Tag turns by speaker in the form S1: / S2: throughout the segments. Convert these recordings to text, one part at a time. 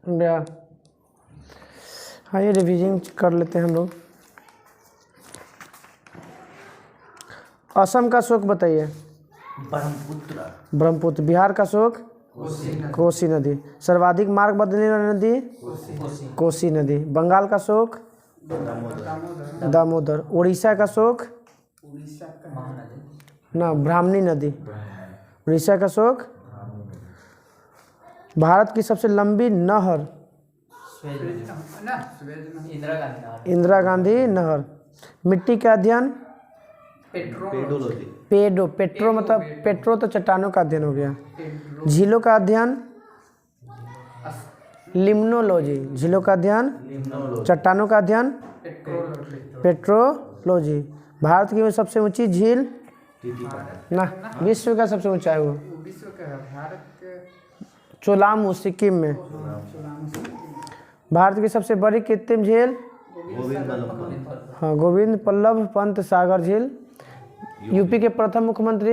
S1: India. हाँ, ये revision कर लेते हैं हम लोग। असम का शोक बताइए। ब्रह्मपुत्र। बिहार का शोक कोसी नदी। सर्वाधिक मार्ग बदलने वाली नदी कोसी नदी। बंगाल का शोक दामोदर। उड़ीसा का शोक ना ब्राह्मणी नदी। उड़ीसा का शोक। भारत की सबसे लंबी नहर इंदिरा गांधी नहर। मिट्टी का अध्ययन पेट्रो मतलब पेट्रो तो चट्टानों का अध्ययन हो गया। झीलों का अध्ययन लिम्नोलॉजी। झीलों का अध्ययन चट्टानों का अध्ययन पेट्रोलॉजी। भारत की सबसे ऊंची झील ना विश्व का सबसे ऊंचा है वो चोलामू सिक्किम में। भारत की सबसे बड़ी कृत्रिम झील हाँ गोविंद बल्लभ पंत सागर झील। यूपी के प्रथम मुख्यमंत्री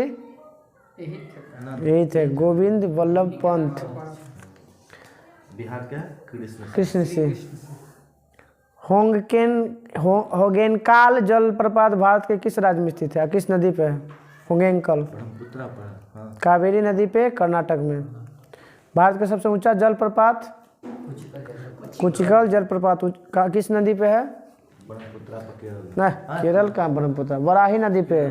S1: यही थे गोविंद बल्लभ पंत।
S2: बिहार का
S1: कृष्ण सिंह। होगेनकाल जलप्रपात भारत के किस राज्य में स्थित है? किस नदी पे है होगेनकल? कावेरी नदी पे कर्नाटक में। भारत का सबसे ऊंचा जलप्रपात कुचिकल जलप्रपात किस नदी पे है? ना केरल का ब्रह्मपुत्र। वराही नदी पे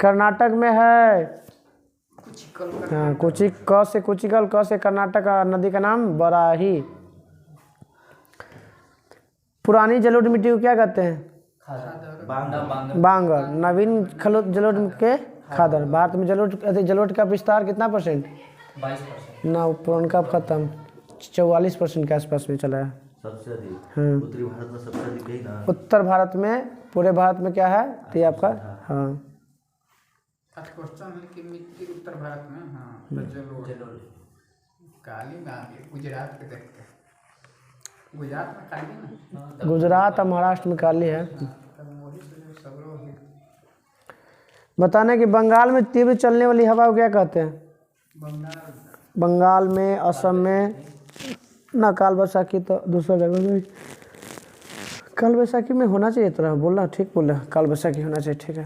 S1: कर्नाटक में है। हाँ क से कुचिकल क से कर्नाटक नदी का नाम वराही। पुरानी जलोढ़ मिट्टी को क्या कहते हैं? बांगर। नवीन जलोढ़ के खादर। भारत में जलोढ़ का विस्तार कितना %? 22%। ना पुरानका खत्म 44% के आसपास में चला है।
S2: सबसे अधिक
S1: हाँ।
S2: उत्तरी भारत में सबसे अधिक यही ना।
S1: उत्तर भारत में पूरे भारत में क्या है तो ये आपका हाँ
S3: मिट्टी उत्तर भारत में हाँ काली गुजरात के देखते हैं। गुजरात में काली ना
S1: गुजरात और महाराष्ट्र में काली है। बताने कि बंगाल में तीव्र चलने वाली हवा को क्या कहते हैं? बंगाल में असम में ना काल बैसाखी तो दूसरा जगह में। काल बैसाखी में होना चाहिए तरह बोला ठीक बोला काल बैसाखी होना चाहिए ठीक है।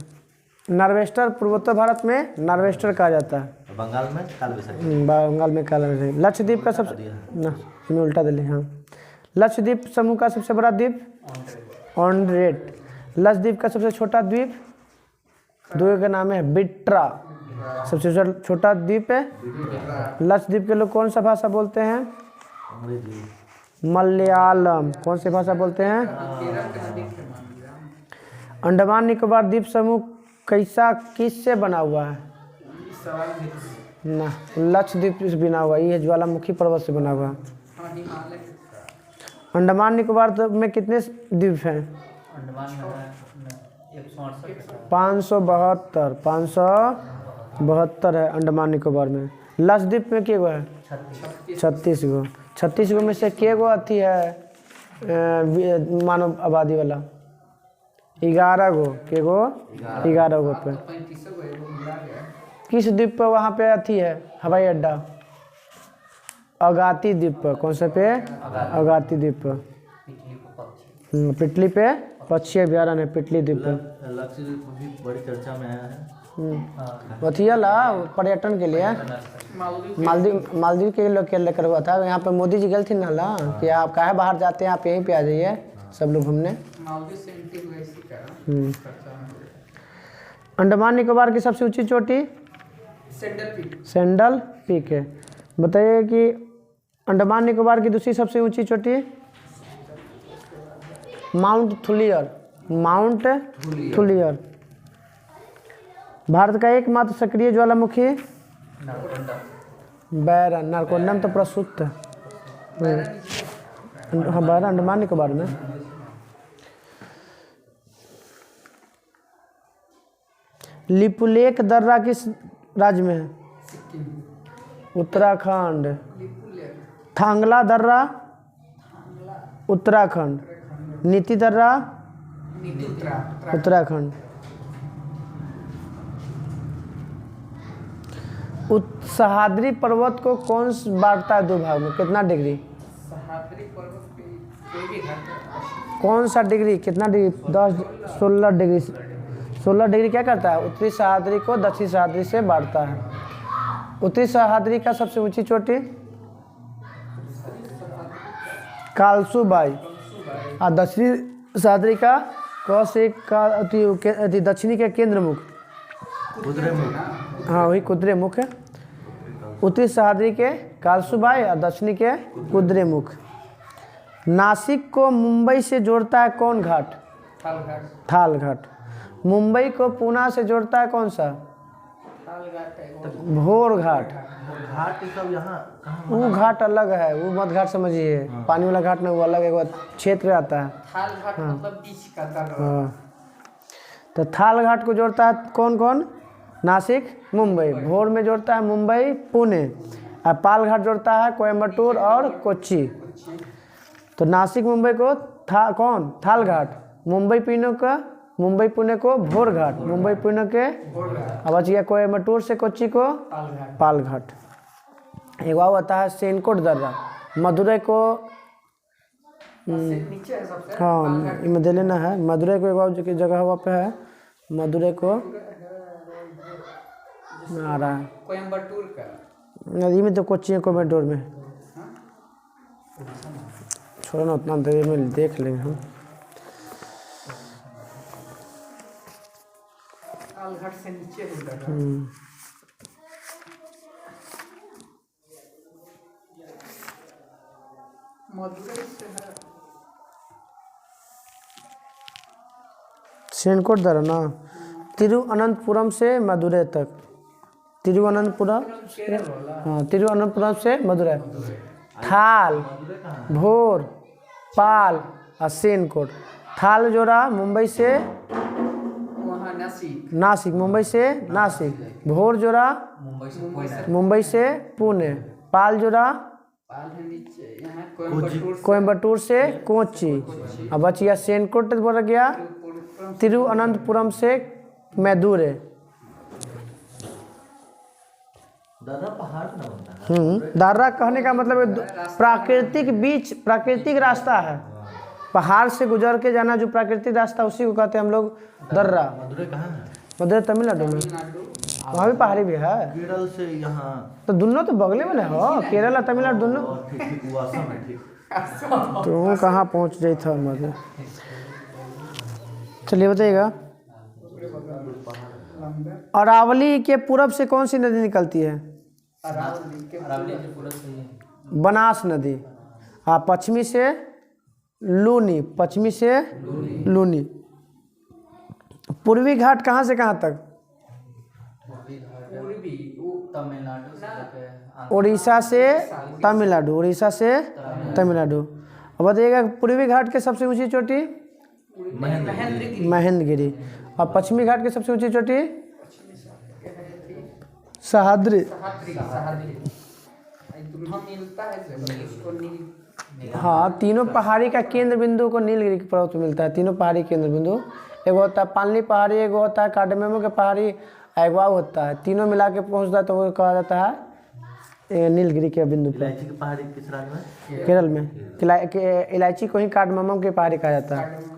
S1: नार्वेस्टर पूर्वोत्तर भारत में नार्वेस्टर कहा जाता है।
S2: बंगाल में काल बैसाखी।
S1: बंगाल में काल बैसाखी। लक्षद्वीप का सबसे ना मैं उल्टा दिल्ली हाँ। लक्षद्वीप समूह का सबसे बड़ा द्वीप ऑन्ड्रेट। लक्षद्वीप का सबसे छोटा द्वीप द्वीप का नाम है बिट्रा। सबसे छोटा द्वीप है लक्षद्वीप के लोग कौन सा भाषा बोलते हैं? मलयालम। कौन सी भाषा बोलते हैं? अंडमान निकोबार द्वीप समूह किस से बना हुआ है? ना लक्षद्वीप से बना हुआ ये ज्वालामुखी पर्वत से बना हुआ। अंडमान निकोबार में कितने द्वीप हैं? 572 है अंडमान निकोबार में। लक्षद्वीप में क्या है? 36 गो। 36 गो में से के गो अथी है मानव आबादी वाला? 11 गो। के गो 11 गो पे। किस द्वीप पर वहाँ पे अथी है हवाई अड्डा? अगाती द्वीप पर। कौन से पे? अगाती द्वीप पर। पिटली पे पक्षी अभ्यारण्य है पिटली द्वीप पर।
S2: लक्षद्वीप भी बड़ी चर्चा में आया है।
S1: वथियाला पर्यटन के लिए मालदीव के लोग के लेकर हुआ था। यहाँ पे मोदी जी गए थे ना ला कि आप काहे बाहर जाते हैं आप यहीं पे आ जाइए सब लोग घूमने। अंडमान निकोबार की सबसे ऊंची चोटी सेंडल पीक है। बताइए कि अंडमान निकोबार की दूसरी सबसे ऊंची चोटी माउंट थुलियर। भारत का एकमात्र सक्रिय ज्वालामुखी बैरन। नारकोंडम तो प्रस्तुत है हाँ बैरन अंडमान निकोबार में। लिपुलेख दर्रा किस राज्य में है? उत्तराखंड। थांगला दर्रा उत्तराखंड। नीति दर्रा उत्तराखंड। सह्याद्री पर्वत को कौन बांटता है दो भाग में? कितना डिग्री?
S3: सह्याद्री पर्वत पे कोई भी घाट
S1: कौन सा डिग्री, कितना डिग्री, 16 डिग्री। 16 डिग्री क्या करता है, उत्तरी सह्याद्री को दक्षिणी सह्याद्री से बांटता है। उत्तरी सह्याद्री का सबसे ऊंची चोटी कालसूबाई, और दक्षिणी सह्याद्री का दक्षिणी के केंद्र मुख, हाँ वही कुद्रेमुख है। उत्तरी सह्याद्री के कालसूबाई और दक्षिणी के कुद्रेमुख। नासिक को मुंबई से जोड़ता है कौन घाट,
S3: थाल घाट।
S1: थाल घाट। मुंबई को पूना से जोड़ता है कौन सा,
S3: थाल घाट है
S1: भोर घाट।
S2: घाट सब यहाँ कहाँ?
S1: वो घाट अलग है, वो मत घाट समझिए, पानी वाला घाट में वो अलग है, वो क्षेत्र आता है।
S3: थाल घाट मतलब बीच का दर्रा।
S1: हाँ, तो थाल घाट को जोड़ता है कौन कौन, नासिक मुंबई। भोर में जोड़ता है मुंबई पुणे, और पाल घाट जोड़ता है कोयम्बटूर और कोच्चि। तो नासिक मुंबई को कौन, थाल घाट। मुंबई पुणे को भोर घाट। मुंबई पुणे के अब बच गया कोयम्बटूर से कोच्चि को पाल घाट। एक बार होता है सेनकोट दर्रा, मदुरई को,
S3: नीचे है सबसे।
S1: हाँ इनमें दे लेना है। मदुरई को एक बार जो जगह वहाँ पे है, मदुरई को आ रहा है
S3: कोयम्बटूर का
S1: नदी में, तो कोच्चि है कोयम्बटूर में। छोड़ो ना, उतना देर में देख लेंगे हम।
S3: थाल घाट से नीचे है दर्रा। मदुरई से है
S1: सेनकोट दर्रा ना, तिरुवनंतपुरम से मदुरई तक। तिरुवनंतपुरम से, हाँ तिरुवनंतपुरम से मदुरई। थाल, भोर, पाल और सेनकोट। थाल जोड़ा मुंबई से
S3: वहाँ
S1: नासिक, मुंबई से नासिक। भोर जोड़ा मुंबई से पुणे। पाल जोड़ा
S3: पाल है नीचे, यहाँ कोयम्बटूर से
S1: कोयम्बटूर से कोच्चि। अब बच गया सेनकोट, बोल गया तिरुवनंतपुरम से मैदुरै।
S2: दादा पहाड़ ना बनता है।
S1: दर्रा कहने का मतलब प्राकृतिक रास्ता है। पहाड़ से गुजर के जाना जो प्राकृतिक रास्ता, उसी को कहते हैं हम लोग दर्रा।
S2: मदुरई कहाँ है?
S1: मदुरई तमिलनाडु में, वहाँ भी पहाड़ी भी है।
S2: केरल से यहाँ
S1: तो दोनों तो बगले में हो, केरल और तमिलनाडु दोनों।
S2: और ठीक वो असम है ठीक।
S1: तो कहाँ पहुँच जाए था मदुरई। चलिए बताइएगा, अरावली के पूरब से कौन सी नदी निकलती है, बनास नदी। हाँ, पश्चिमी से लूनी, पश्चिमी से लूनी। पूर्वी घाट कहाँ से कहाँ तक, उड़ीसा से तमिलनाडु, उड़ीसा से तमिलनाडु। अब बताइएगा पूर्वी घाट के सबसे ऊंची चोटी महेंद्रगिरी, और पश्चिमी घाट की सबसे ऊंची चोटी सह्याद्री। हाँ, तीनों पहाड़ी का केंद्र बिंदु को नीलगिरी पर्वत में मिलता है। तीनों पहाड़ी केंद्र बिंदु, एक होता है पालनी पहाड़ी, एक होता है कार्डमेमो के पहाड़ी, एक वाव होता है। तीनों मिला के पहुँचता है तो वो कहा जाता है नीलगिरी के बिंदु पर।
S2: इलायची की पहाड़ी किस राज्य में?
S1: केरल में। इलायची को ही कार्डमम की पहाड़ी कहा जाता है।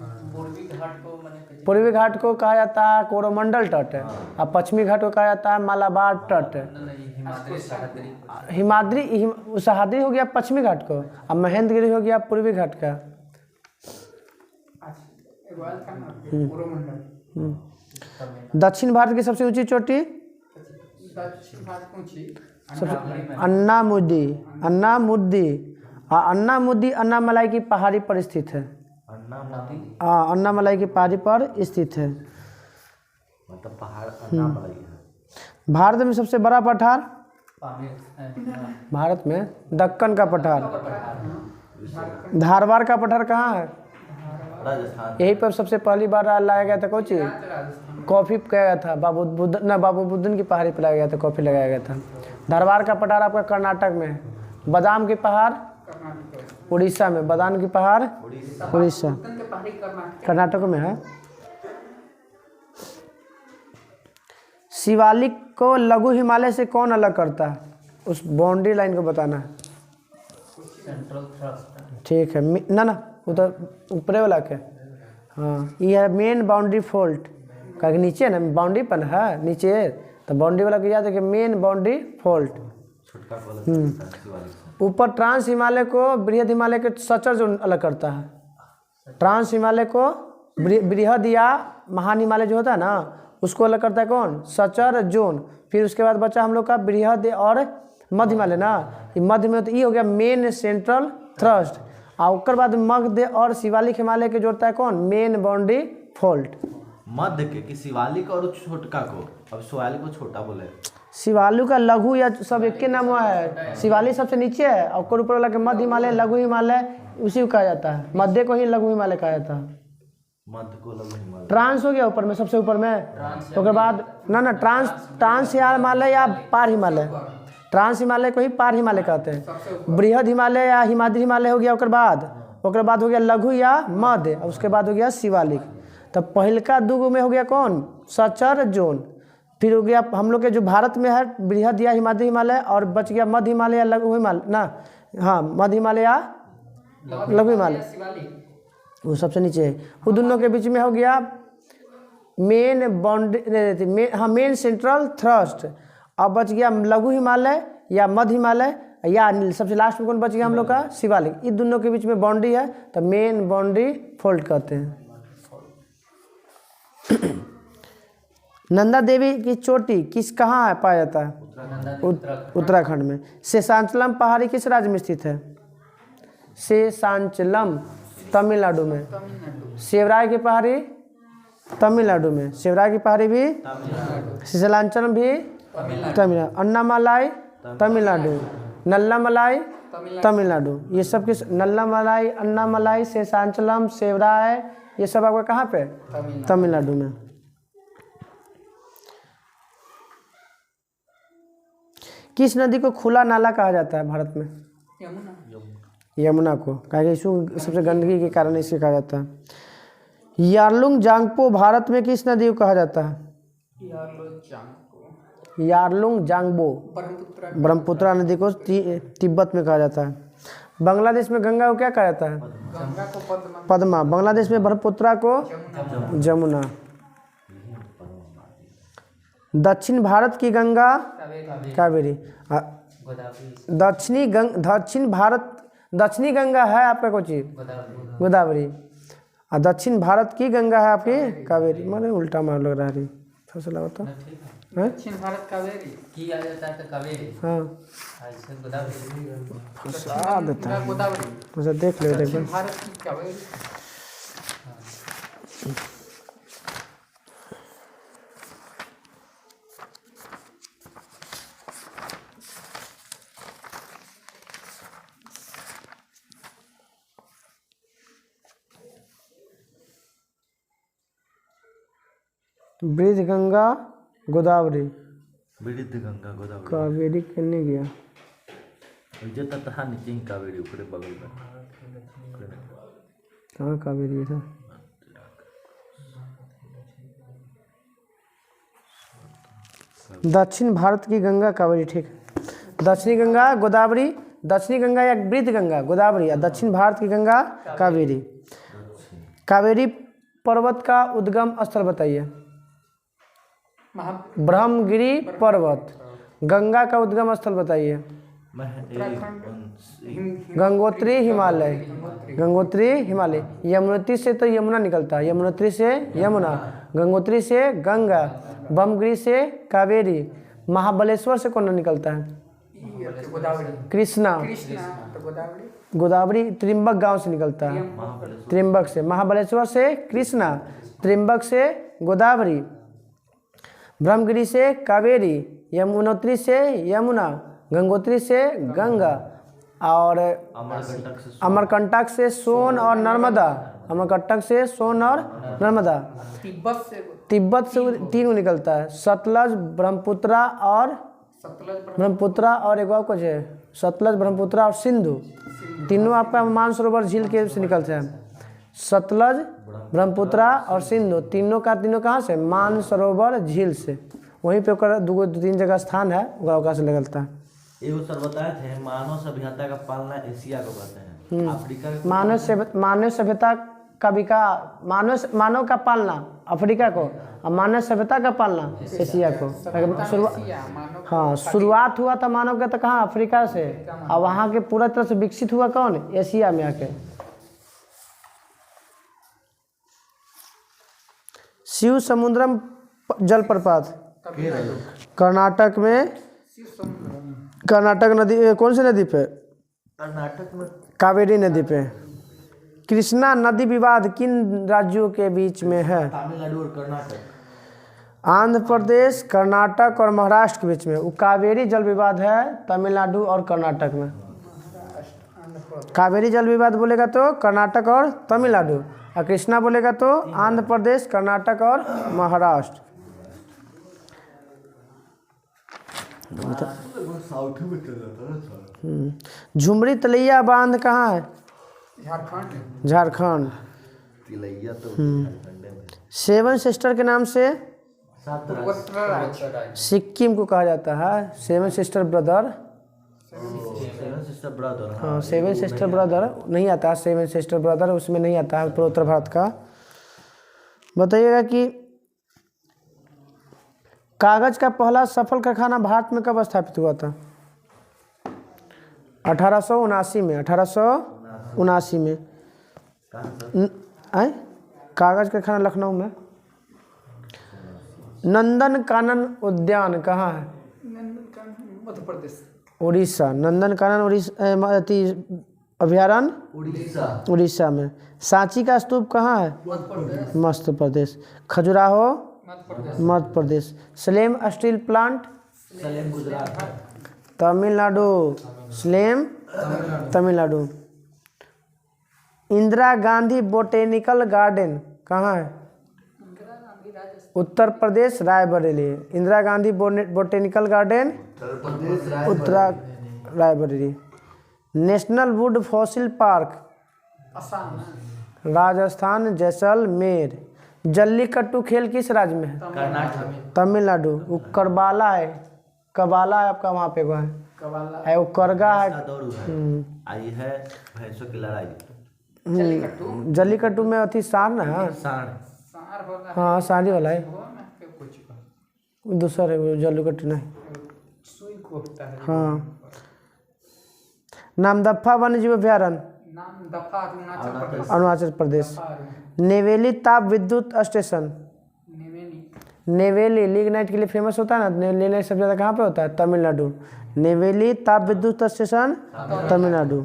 S1: पूर्वी घाट को कहा जाता है कोरोमंडल तट, और पश्चिमी घाट को कहा जाता है मालाबार तट। सह्याद्री हो गया पश्चिमी घाट को, और महेंद्रगिरी हो गया पूर्वी घाट का। दक्षिण भारत की सबसे ऊंची चोटी अन्नामुदी, अन्नामलाई की पहाड़ी पर स्थित है। अन्नामलाई की पहाड़ी पर स्थित है।
S2: मतलब पहाड़ अन्नामलाई है।
S1: भारत में सबसे बड़ा पठार, भारत में दक्कन का पठार। धारवाड़ का पठार कहाँ है,
S2: राजस्थान।
S1: यही पर सबसे पहली बार लाया गया था कौन चीज, कॉफ़ी किया गया था। बाबू बुदन की पहाड़ी पर लगाया गया था, कॉफ़ी लगाया गया था। धारवाड़ का पठार आपका कर्नाटक में है। बादाम की पहाड़ उड़ीसा में, बादाम की पहाड़ उड़ीसा, कर्नाटक में है। शिवालिक को लघु हिमालय से कौन अलग करता है, उस बाउंड्री लाइन को बताना है।
S3: Central thrust.
S1: ठीक है, ना ना उधर ऊपरे वाला के, हाँ ये है मेन बाउंड्री फॉल्ट का नीचे ना बाउंड्री पर है नीचे, तो बाउंड्री वाला के याद है कि मेन बाउंड्री फॉल्ट।
S2: छोटका वाला शिवालिक से।
S1: ऊपर ट्रांस हिमालय को बृहद हिमालय के सचर जो अलग करता है, ट्रांस हिमालय को बृहद या महान हिमालय जो होता है ना उसको अलग करता है कौन, सचर जोन। फिर उसके बाद बचा हम लोग का बृहद और मध्य हिमालय ना, ये मध्य में तो ये हो गया मेन सेंट्रल थ्रस्ट, और उसके बाद मध्य और शिवालिक हिमालय के जोड़ता है कौन, मेन बाउंड्री फॉल्ट।
S2: मध्य के कि शिवालिक और छोटका को, अब शिवालिक को छोटा बोले,
S1: शिवालिक का लघु या सब एक के नाम हुआ है, शिवालिक सबसे नीचे है और ऊपर ऊपर वाला के मध्य हिमालय लघु हिमालय उसी को कहा जाता है, मध्य को ही लघु हिमालय कहा जाता है।
S2: मध्य को लघु हिमालय।
S1: ट्रांस हो गया ऊपर में, सबसे ऊपर में, तो उसके बाद ना ट्रांस हिमालय या पार हिमालय, ट्रांस हिमालय को ही पार हिमालय कहते हैं। बृहद हिमालय या हिमाद्री हिमालय हो गया, उसके बाद हो गया लघु या मध्य, और उसके बाद हो गया शिवालिक। तब पहिलका दूगो में हो गया कौन, सचर जोन। फिर हो गया हम लोग के जो भारत में है बृहद या हिमाद्री हिमालय, और बच गया मध्य हिमालय या लघु हिमालय ना, हाँ मध्य हिमालय या लघु हिमालय, वो सबसे नीचे है। वो दोनों के बीच में हो गया मेन बाउंड्री, हाँ मेन सेंट्रल थ्रस्ट। अब बच गया लघु हिमालय या मध्य हिमालय, या सबसे लास्ट में कौन बच गया हम लोग का, शिवालिक। इन दोनों के बीच में बाउंड्री है तो मेन बाउंड्री फॉल्ट कहते हैं। नंदा देवी की चोटी किस कहाँ है पाया जाता है, उत्तराखंड में। शेषांचलम पहाड़ी किस राज्य में स्थित है, शेषांचलम तमिलनाडु में। शिवराय की पहाड़ी तमिलनाडु में, शिवराय की पहाड़ी भी, शेषांचलम भी तमिलनाडु, अन्नामलाई तमिलनाडु, नल्लामलाई तमिलनाडु। ये सब किस, नल्लामलाई, अन्नामलाई, शेषांचलम, शिवराय, ये सब आपका कहाँ पे, तमिलनाडु में। किस नदी को खुला नाला कहा जाता है भारत में, यमुना को, कहा सबसे गंदगी के कारण इसे कहा जाता है। यारलुंग जांगपो भारत में किस नदी को कहा जाता है, यारलुंग जांगबो ब्रह्मपुत्र नदी को तिब्बत में कहा जाता है। बांग्लादेश में गंगा को क्या कहा जाता है,
S3: गंगा को
S1: पद्मा। बांग्लादेश में ब्रह्मपुत्र को जमुना। दक्षिण भारत की गंगा कावेरी। दक्षिणी गंगा है आपका कोची, गोदावरी, और दक्षिण भारत की गंगा है आपकी कावेरी। माने उल्टा मार लग रहा है, फसल होता
S3: दक्षिण भारत कावेरी की आ जाता है, कावेरी
S1: हाँ
S3: ऐसे गोदावरी
S1: फंसा देता है,
S3: गोदावरी
S1: उसे देख ले
S3: दक्षिण भारत की कावेरी।
S1: ब्रिज गंगा गोदावरी,
S2: वृद्ध गंगा गोदावरी,
S1: कावेरी कहने गया,
S2: विजय तथा नीचे ही कावेरी ऊपर बगल में।
S1: कहाँ कावेरी था, दक्षिण भारत की गंगा कावेरी, ठीक है। दक्षिणी गंगा गोदावरी, दक्षिणी गंगा या वृद्ध गंगा गोदावरी, या दक्षिण भारत की गंगा कावेरी। कावेरी पर्वत का उद्गम स्थल बताइए, ब्रह्मगिरी पर्वत। गंगा का उद्गम स्थल बताइए, गंगोत्री हिमालय, गंगोत्री हिमालय। यमुनोत्री से तो यमुना निकलता है, यमुनोत्री से यमुना, गंगोत्री से गंगा, ब्रह्मगिरी से कावेरी, महाबलेश्वर से कौन निकलता है, कृष्णा। गोदावरी त्रिम्बक गांव से निकलता है, त्रिम्बक से, महाबलेश्वर से कृष्णा, त्रिम्बक से गोदावरी, ब्रह्मगिरी से कावेरी, यमुनोत्री से यमुना, गंगोत्री से गंगा, और अमरकंटक से सोन और नर्मदा, अमरकंटक से सोन और नर्मदा। तिब्बत से तीन निकलता है, सतलज, ब्रह्मपुत्र और एक और कुछ है, सतलज, ब्रह्मपुत्र और सिंधु। तीनों आपका मानसरोवर झील के से निकलते हैं, सतलज, ब्रह्मपुत्र और सिंधु। तीनों कहाँ से, मानसरोवर झील से। वहीं पे दो तीन जगह स्थान है, ओकरा से निकलता है।
S2: एगो सर बताए थे मानव सभ्यता का पालना एशिया को कहते हैं, अफ्रीका को
S1: मानव सभ्यता का विकास, मानव का पालना अफ्रीका को और मानव सभ्यता का पालना एशिया को। शुरुआत, हाँ शुरुआत हुआ था मानव का तो कहाँ, अफ्रीका से, और वहाँ के पूरा तरह से विकसित हुआ कौन, एशिया में आके। शिव समुद्रम जलप्रपात कर्नाटक में, कर्नाटक नदी कौन सी नदी पे,
S2: कर्नाटक में
S1: कावेरी नदी पे। कृष्णा नदी विवाद किन राज्यों के बीच में है,
S2: तमिलनाडु और कर्नाटक,
S1: आंध्र प्रदेश, कर्नाटक और महाराष्ट्र के बीच में। वो कावेरी जल विवाद है तमिलनाडु और कर्नाटक में। कावेरी जल विवाद बोलेगा तो कर्नाटक और तमिलनाडु, और कृष्णा बोलेगा तो आंध्र प्रदेश, कर्नाटक और महाराष्ट्र।
S2: साउथ में चल जाता है।
S1: झुमरी तलैया बांध कहाँ है,
S3: झारखंड।
S1: झारखंड।
S2: तिलैया तो झारखंड में।
S1: सेवन सिस्टर के नाम से
S2: 7
S3: पूर्वोत्तर राज्य।
S1: सिक्किम को कहा जाता है, seven sister brother.
S2: Seven sister brother,
S1: हाँ सेवन सिस्टर ब्रदर नहीं आता है, सेवन सिस्टर ब्रदर उसमें नहीं आता है पूर्वोत्तर भारत का। बताइएगा कि कागज का पहला सफल कारखाना भारत में कब स्थापित हुआ था, 1879 में, 1879 में। आए कागज कारखाना लखनऊ में। नंदन कानन उद्यान कहाँ है,
S3: मध्य प्रदेश।
S1: उड़ीसा। नंदन कानन उड़ीसा अभ्यारण्य
S2: उड़ीसा,
S1: उड़ीसा में। सांची का स्तूप कहाँ है, Madhya Pradesh. Khajuraho Madhya Pradesh. Salem steel plant
S2: Salem Gujarat,
S1: Tamil Nadu. Salem Tamil Nadu. Indira Gandhi botanical garden कहाँ है, Uttar Pradesh, Raebareli. Indira Gandhi botanical garden Uttar Raebareli. National wood fossil park
S3: Assam.
S1: Rajasthan, Jaisalmer. Jallikattu खेल किस राज्य में है,
S2: कर्नाटक,
S1: तमिलनाडु। वो करबाला है, कबाला है आपका वहाँ पे, वो
S3: कवाला।
S1: है वो करगा है।
S2: दौड़ू है, आई है भैंसों की लड़ाई,
S3: जल्लीकट्टू।
S1: जल्लीकट्टू में अथी सार ना है,
S2: सांड,
S3: सार होला।
S1: हाँ सारी वाला है,
S3: हो ना के कुछ का।
S1: वो दूसरा है, वो जल्लीकट्टू नहीं।
S3: सुई को होता है।
S1: हाँ। नामदफा वन्यजीव अभ्यारण्य
S3: नाम दफा अरुणाचल प्रदेश।
S1: अरुणाचल प्रदेश।
S3: दफा
S1: नेवेली ताप विद्युत स्टेशन,
S3: नेवेली।
S1: नेवेली लिग्नाइट के लिए फेमस होता है ना, लिग्नाइट सबसे ज़्यादा कहाँ पे होता है, तमिलनाडु। नेवेली ताप विद्युत स्टेशन तमिलनाडु।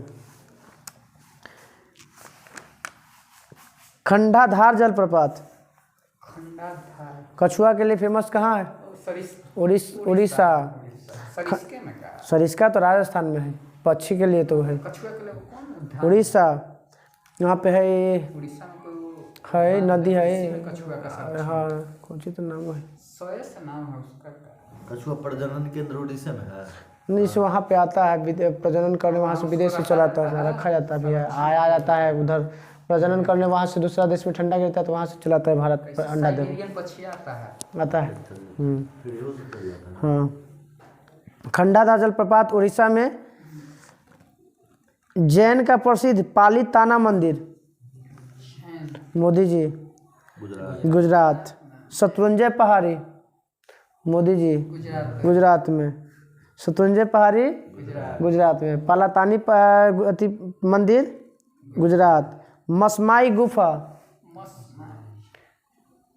S1: खंडाधार जलप्रपात
S3: खंडाधार।
S1: कछुआ के लिए फेमस कहाँ है, उड़ीसा।
S3: सरिस्के में का।
S1: सरिस्का तो राजस्थान में है, पक्षी के लिए तो है
S3: कछुआ के लिए कौन।
S1: उड़ीसा। यहाँ पे है ये,
S3: उड़ीसा में कोई
S1: है नदी है,
S3: कछुआ का सब।
S1: हाँ कौन सी तो नाम है,
S3: सोए से नाम है उसका।
S2: कछुआ प्रजनन केंद्र उड़ीसा में है।
S1: नहीं से वहाँ पे आता है, प्रजनन करने वहाँ से विदेश से चला आता है, रखा जाता भी है, आया जाता है उधर प्रजनन करने, वहाँ से दूसरा देश में ठंडा गिरता है तो वहाँ से चलाता है भारत पर अंडा दे
S3: साइबेरियन पक्षी आता है।
S1: आता है।
S2: फिर वो से चल जाता है।
S1: हाँ। खंडाधार जलप्रपात उड़ीसा में। जैन का प्रसिद्ध पाली ताना मंदिर, मोदी जी,
S2: गुजरात,
S1: गुजरात। शत्रुंजय पहाड़ी, मोदी जी, गुजरात में। शत्रुंजय पहाड़ी गुजरात में। पालातानी अति मंदिर गुजरात। मसमाई गुफा,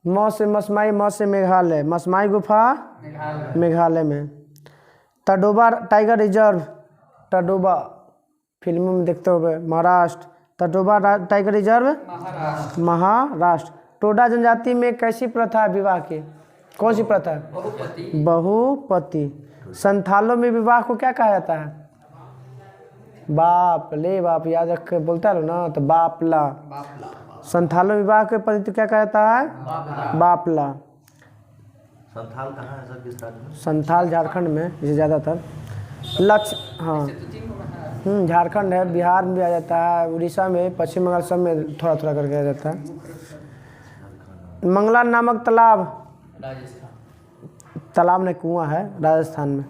S1: म से मसमाई, म से मेघालय, मसमाई गुफा मेघालय में। तडोबा टाइगर रिजर्व, तडोबा फिल्मों में देखते हुए, महाराष्ट्र। Tadoba tiger reserve Maharashtra. टोडा जनजाति में कैसी प्रथा है विवाह की, कौन सी प्रथा है, बहुपति। संथालों में विवाह को क्या कहा जाता है, बाप ले बाप, याद रख के बोलता है ना, तो बापला। संथालों में विवाह के पद्धति क्या कहा जाता है, बापला।
S2: संथाल कहाँ है सर, किस राज्य में?
S1: संथाल झारखंड में जैसे ज़्यादातर। लक्ष्य, हाँ झारखंड है, बिहार में भी आ जाता है, उड़ीसा में, पश्चिम बंगाल सब में थोड़ा थोड़ा करके आ जाता है। मंगला नामक तालाब, तालाब नहीं कुआं है, राजस्थान में।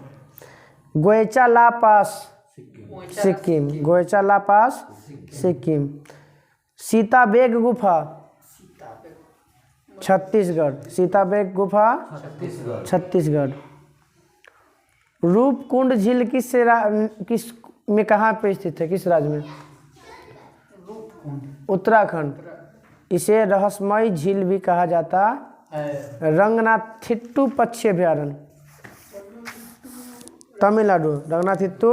S1: गोएचा ला पास सिक्किम, गोएचा ला पास सिक्किम। सीताबेग गुफा छत्तीसगढ़, सीताबेग गुफा छत्तीसगढ़। रूपकुंड झील किस में कहाँ पे स्थित है, किस राज्य में? उत्तराखंड। इसे रहस्यमयी झील भी कहा जाता है। रंगनाथिट्टू पक्षी अभयारण्य तमिलनाडु, रंगनाथिट्टू।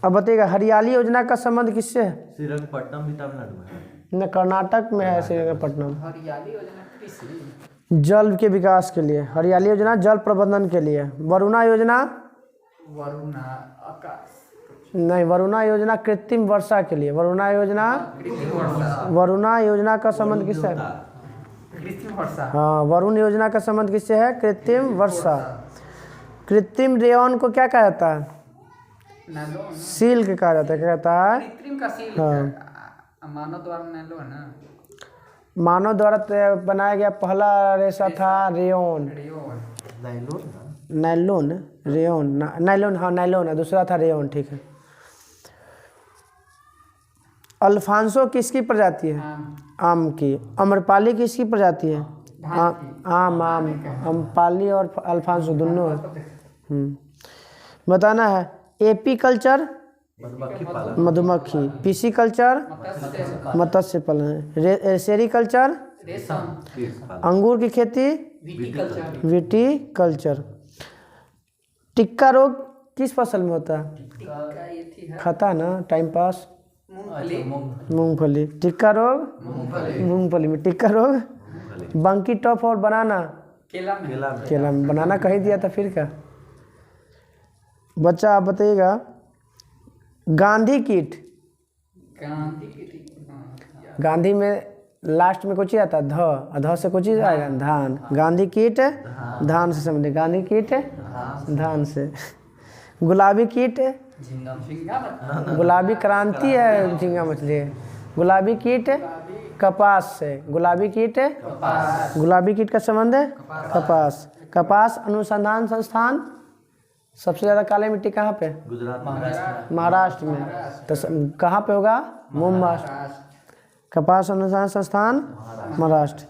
S1: अब बताइएगा हरियाली योजना का संबंध किससे है?
S2: श्रीरंगपट्टनम भी तमिलनाडु में है।
S1: न कर्नाटक में है श्रीरंगपट्टनम।
S3: हरियाली योजना कृषि,
S1: जल के विकास के लिए, हरियाली योजना जल प्रबंधन के लिए। वरुणा योजना
S3: वरुणा आकाश,
S1: नहीं, वरुणा योजना कृत्रिम वर्षा के लिए। वरुणा योजना,
S3: कृत्रिम वर्षा,
S1: वरुणा योजना का संबंध किससे है?
S3: कृत्रिम वर्षा,
S1: हाँ, वरुण योजना का संबंध किससे है? कृत्रिम वर्षा। कृत्रिम रेयन को क्या कहा जाता है?
S3: नैलो,
S1: सिल्क कहा जाता है। क्या कहता है?
S3: कृत्रिम का सील,
S1: हाँ।
S3: मानव द्वारा नैलो है ना,
S1: मानव द्वारा बनाया गया पहला रेशा था रेयन।
S3: रेयोन,
S2: नायलॉन ना?
S1: नायलॉन, रेयन, नायलॉन, हाँ नायलॉन है, दूसरा था रेयन। ठीक है। अल्फांसो किसकी प्रजाति है? आम की। अम्रपाली किसकी प्रजाति है? आम, अम्रपाली और अल्फांसो दोनों है। बताना है। एपीकल्चर
S2: मधुमक्खी पालन।
S1: मधुमक्खी, पिसीकल्चर मत्स्य पालन, सेरीकल्चर
S3: रेशम,
S1: अंगूर की खेती,
S3: विटीकल्चर,
S1: विटीकल्चर। टिक्का रोग किस फसल में होता है?
S3: टिक्का ये थी है,
S1: खाता है ना टाइम पास।
S3: मूंगफली,
S1: मूंगफली। टिक्का रोग
S3: मूंगफली,
S1: मूंगफली में। टिक्का रोग बंकी टॉप और बनाना
S3: केला में,
S2: केला में।
S1: केला में। बनाना कहीं दिया था फिर क्या? बच्चा आप बताइएगा। गांधी कीट,
S3: गांधी की थी, हाँ,
S1: गांधी में लास्ट में कुछ आता है ध, और ध से कुछ आएगा धान। गांधी कीट धान से संबंधित। गांधी कीट धान से। गुलाबी कीट,
S3: झींगा मत,
S1: गुलाबी क्रांति है, झींगा मछली है। गुलाबी कीट कपास से। गुलाबी कीट, गुलाबी कीट का संबंध है कपास। कपास अनुसंधान संस्थान सबसे ज़्यादा काली मिट्टी कहाँ पे?
S2: गुजरात,
S1: महाराष्ट्र में। तो कहाँ पे होगा? मुंबई। कपास अनुसंधान संस्थान महाराष्ट्र।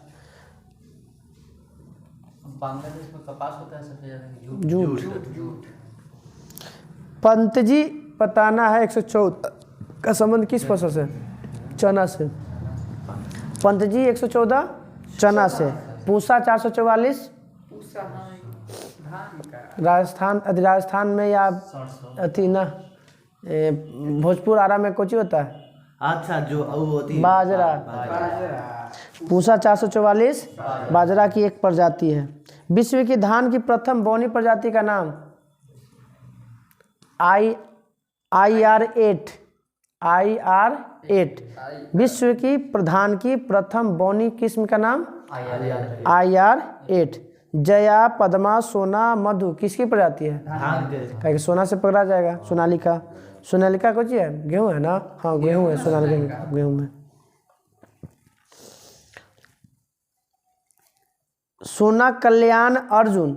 S2: बांग्लादेश में कपास होता है सबसे ज्यादा।
S1: जूट। पंतजी बताना है 114 का संबंध किस फसल से? चना से। पंतजी 114 चना से। पूसा 444
S3: पूसा, हाँ, धान का,
S1: राजस्थान में या अथी ना भोजपुर आरा में कोची होता है?
S2: अच्छा, जो वो होती है
S1: बाजरा।
S3: बाजरा,
S1: पूसा 444 बाजरा की एक प्रजाति है। विश्व की धान की प्रथम बौनी प्रजाति का नाम? IR8। विश्व की प्रधान की प्रथम बौनी किस्म का नाम? IR8। जया, पद्मा, सोना, मधु किसकी प्रजाति है?
S2: धान के।
S1: कहीं सोना से पकड़ा जाएगा। सोनालिका, सोनालिका कुछ है? गेहूं है ना? हाँ गेहूं है, सोनालिका गेहूं में। सोना कल्याण अर्जुन,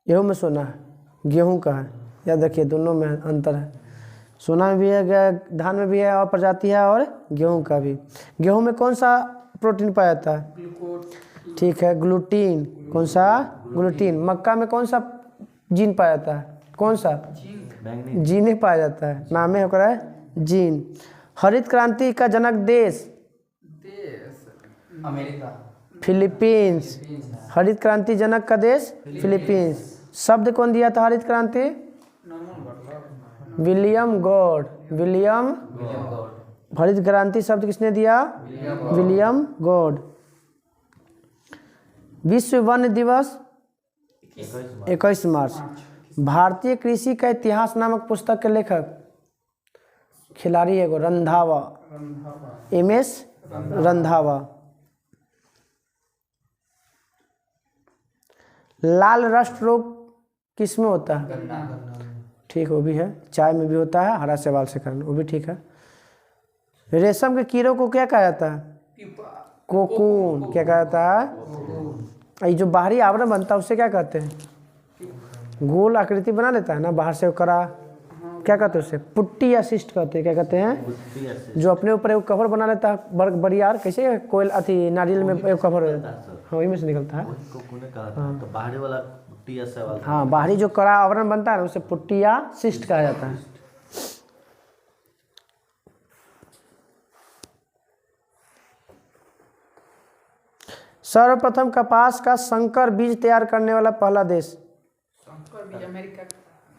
S1: गेहूं में सोना है, गेहूं का है। याद रखिए दोनों में अंतर है। सोना में भी है, धान में भी है और प्रजाति है, और गेहूं का भी। गेहूं में कौन सा प्रोटीन पाया जाता है?
S3: ग्लूकोज,
S1: ठीक है, ग्लूटीन। कौन सा? ग्लूटीन। मक्का में कौन सा जीन पाया जाता है? कौन सा?
S2: बैंगनी।
S1: जीन ही पाया जाता है, नाम है ओकरा जीन। हरित क्रांति का जनक देश?
S3: America,
S1: Philippines. हरित क्रांति जनक का देश फिलीपींस। शब्द कौन दिया था हरित क्रांति? William God. विलियम हरित क्रांति शब्द किसने दिया? William God. विश्व वन दिवस 21 मार्च। भारतीय कृषि का इतिहास नामक पुस्तक के लेखक? खिलाड़ी एगो रंधावा, MS रंधावा। लाल रस्ट रोग किस में होता है? ठीक, वो भी है। चाय में भी होता है, हरा शैवाल से कारण, वो भी ठीक है। रेशम के कीड़ों को क्या कहा जाता है? कोकून। क्या कहा जाता है? ये जो बाहरी आवरण बनता है उसे क्या कहते हैं? गोल आकृति बना लेता है ना बाहर से, करा क्या कहते हैं उसे, पुट्टी या सिस्ट कहते हैं, क्या कहते हैं,
S2: बुद्धि ऐसे
S1: जो अपने ऊपर एक कवर बना लेता है बरियार, कैसे कोयल अथी नारियल में एक कवर, हाँ वही में से निकलता है।
S2: वही को कोने कहा था, तो बाहरी वाला बुद्धि ऐसे वाला।
S1: हाँ, बाहरी जो कड़ा आवरण बनता है ना उसे पुट्टी या सिस्ट कहा जाता है। सर्वप्रथम कपास का संकर बीज तैयार करने वाला पहला देश
S3: शंकर भी अमेरिका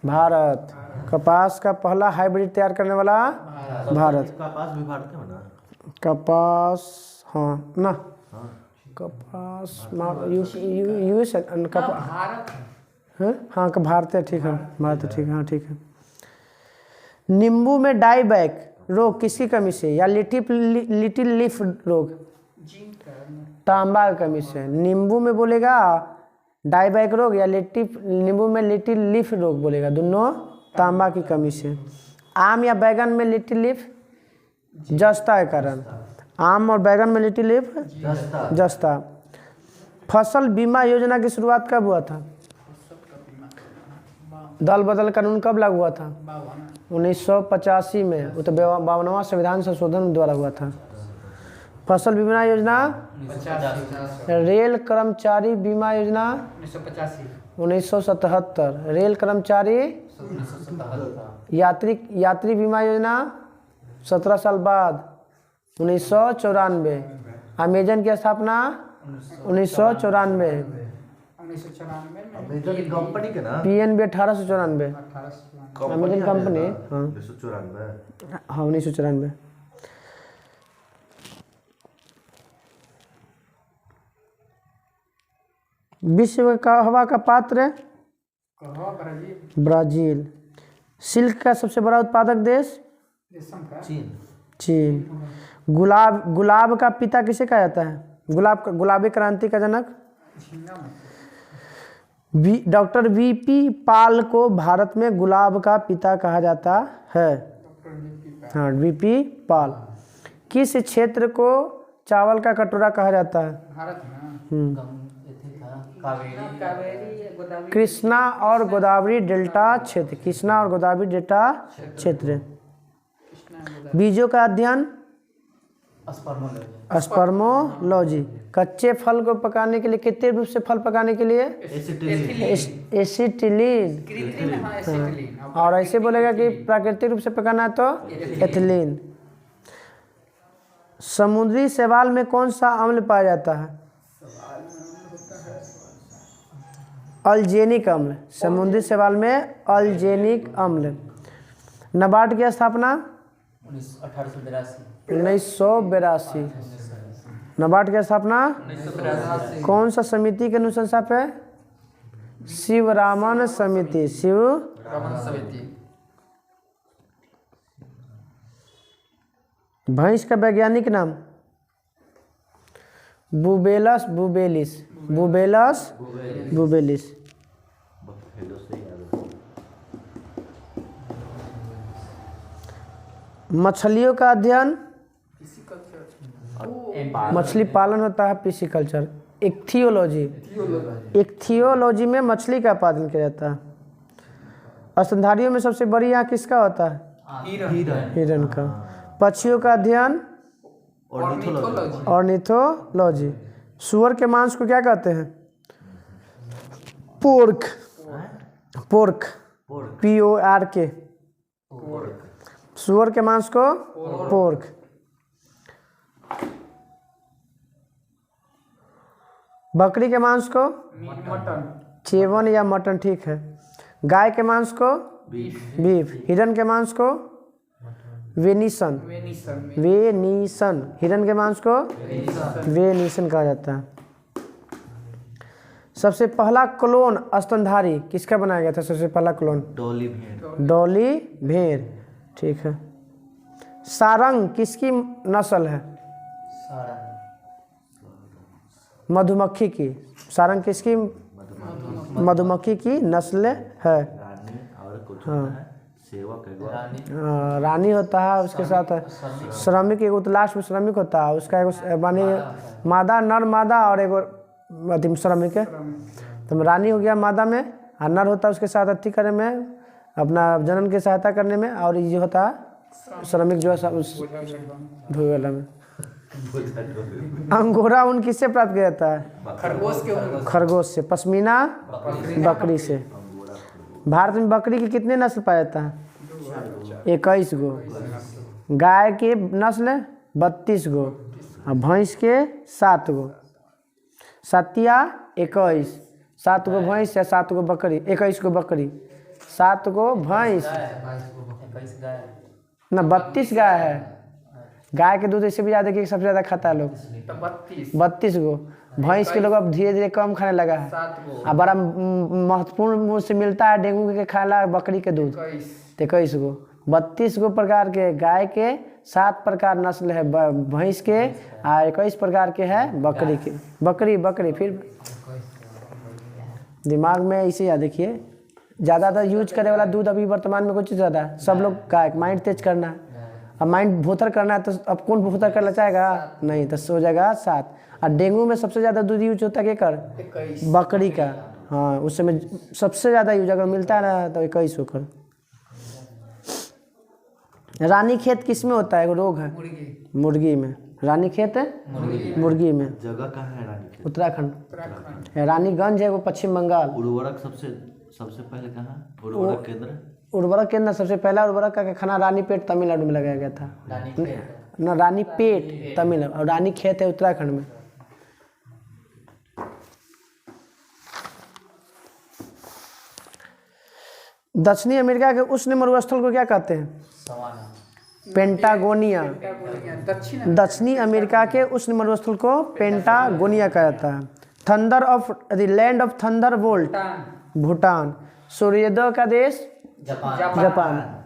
S1: भारत। कपास का पहला हाइब्रिड तैयार करने वाला भारत।
S2: कपास भी भारत में ना।
S1: कपास हाँ ना,
S2: हाँ
S1: कपास यूएस कपास
S3: भारत
S1: हाँ हाँ भारत है, ठीक है, भारत है, ठीक है, हाँ ठीक है। नींबू में डाईबैक रोग किसकी कमी से या लिटिल लीफ रोग,
S3: जिंक का
S1: तांबा की कमी से। नींबू में बोलेगा डाईबैक रोग या नींबू में लिटिल लीफ रोग बोलेगा, दोनों तांबा की कमी से। आम या बैगन में लिटिल लीफ जस्ता के कारण, आम और बैगन में लिटिल लीफ जस्ता। फसल बीमा योजना की शुरुआत कब हुआ था? दल बदल कानून कब लागू हुआ था? 1985 में, वो तो 52वां संविधान संशोधन द्वारा हुआ था। फसल बीमा योजना,
S3: 85
S1: रेल कर्मचारी बीमा योजना
S3: 1985
S1: 1977, रेल कर्मचारी
S3: 1977
S1: यात्री बीमा योजना 17 साल बाद 1994। अमेजन की स्थापना 1994,
S3: में
S2: अमेजन कंपनी के ना,
S1: PNB 1894,
S3: 1894
S1: अमेजन कंपनी हाँ
S2: 1994।
S1: हाँ 1994। विश्व का हवा का पात्र
S3: कहो ब्राजील
S1: ब्राजील। सिल्क का सबसे बड़ा उत्पादक देश
S3: रेशम का
S2: चीन।
S1: चीन। गुलाब का पिता किसे कहा जाता है? गुलाबी क्रांति का जनक
S3: झींगा में
S1: डॉक्टर VP पाल को भारत में गुलाब का पिता कहा जाता है।
S3: डॉक्टर VP का
S1: हाँ VP पाल। किस क्षेत्र को चावल का कटोरा कहा जाता है?
S3: भारत में कावेरी गोदावरी
S1: कृष्णा और गोदावरी डेल्टा क्षेत्र, कृष्णा और गोदावरी डेल्टा क्षेत्र। बीजों का अध्ययन स्पर्मोलॉजी। कच्चे फल को पकाने के लिए कितने रूप से फल पकाने के लिए? एसिटिलीन।
S3: कृत्रिम हाँ एसिटिलीन
S1: और ऐसे बोलेगा कि प्राकृतिक रूप से पकाना है तो एथिलीन। समुद्री शैवाल में कौन सा अम्ल पाया जाता है? अल्जेनिक अम्ल। समुद्री शैवाल में अल्जेनिक अम्ल। नाबार्ड की स्थापना 1982। नाबार्ड की स्थापना कौन सा समिति के अनुशंसा पे? शिवरामन समिति।
S3: रमन समिति
S1: भैंस का वैज्ञानिक नाम? बुबेलस बुबेलिस। बुबेलस बुबेलिस।
S2: हेलो से याद है।
S1: मछलियों का अध्ययन, मछली पालन होता है पिसिकल्चर। इक्थियोलॉजी। इक्थियोलॉजी में मछली का उत्पादन किया जाता है। स्तनधारियों में सबसे बड़ी आँख किसका होता है? हिरन का। पक्षियों का अध्ययन
S3: ऑर्निथोलॉजी
S1: ऑर्निथोलॉजी। सुअर के मांस को क्या कहते हैं? पोर्क। Pork PORK। सुअर के मांस को पोर्क। बकरी के मांस को
S3: मटन
S1: चेवन या मटन, ठीक है। गाय के मांस को बीफ। हिरन के मांस को वेनिसन। वेनिसन। हिरन के मांस को वेनिसन कहा जाता है। सबसे पहला क्लोन स्तनधारी किसका बनाया गया था? सबसे पहला क्लोन
S2: डॉली भेड़।
S1: डॉली भेड़, ठीक है। सारंग किसकी नस्ल है? मधुमक्खी की। सारंग किसकी? मधुमक्खी की नस्ल है।
S2: रानी और कुछ होता है, सेवक है,
S1: रानी होता है, उसके साथ श्रमिक, एगो तो लास्ट में श्रमिक होता है, उसका एगो मानी मादा, नर मादा और एगो श्रमिक है। तो रानी हो गया मादा में और नर होता है उसके साथ अथी करने में, अपना जनन की सहायता करने में, और ये होता है श्रमिक जो है ढोए वाला में। अंगोरा ऊन किससे प्राप्त किया जाता है?
S3: खरगोश के ऊन।
S1: खरगोश से। पश्मीना बकरी से। भारत में बकरी की कितने नस्ल पाया जाता है? 21 गो। गाय के नस्ल 32 गो और भैंस के 7 गो। सतिया 21, 7 गो भैंस या 7 गो बकरी, 21 गो बकरी, 7 गो भैंस ना 32 गाय है। गाय के दूध इससे भी ज़्यादा कि सबसे ज़्यादा खाता है लोग, 32 गो। भैंस के लोग अब धीरे धीरे कम खाने लगा है। और बड़ा महत्वपूर्ण मूल्य से मिलता है डेंगू के खाना बकरी के दूध। 21 गो। 32 गो प्रकार के गाय के, 7 प्रकार नस्ल है भैंस के और 21 प्रकार के है बकरी के। बकरी फिर दिमाग में इसे याद देखिए, ज़्यादातर यूज करने वाला दूध अभी वर्तमान में कुछ ज़्यादा है, सब लोग गाय। माइंड तेज करना है, अब माइंड भोथर करना है तो अब कौन भोथर करना चाहेगा? नहीं, तो हो जाएगा 7। और डेंगू में सबसे ज़्यादा दूध यूज होता है क्या? बकरी का। हाँ, उस समय सबसे ज़्यादा यूज अगर मिलता है ना तो 21 होकर। रानी खेत किस में होता है? एगो रोग है मुर्गी में। रानी खेत है मुर्गी में।
S2: जगह कहाँ है रानी?
S1: उत्तराखंड। रानीगंज है वो पश्चिम बंगाल।
S2: उर्वरक सबसे पहले कहाँ उर्वरक केंद्र?
S1: उर्वरक केंद्र सबसे पहला उर्वरक का कारखाना रानीपेट तमिलनाडु में लगाया गया था। ना रानीपेट तमिलनाडु, और रानी खेत है उत्तराखंड में। दक्षिणी अमेरिका के उष्ण मरुस्थल को क्या कहते हैं? पेंटागोनिया। दक्षिणी अमेरिका के उष्ण मरुस्थल को पेंटागोनिया कहा जाता है। Thunder of the land of thunder bolt Bhutan. सूर्योदय का देश जापान।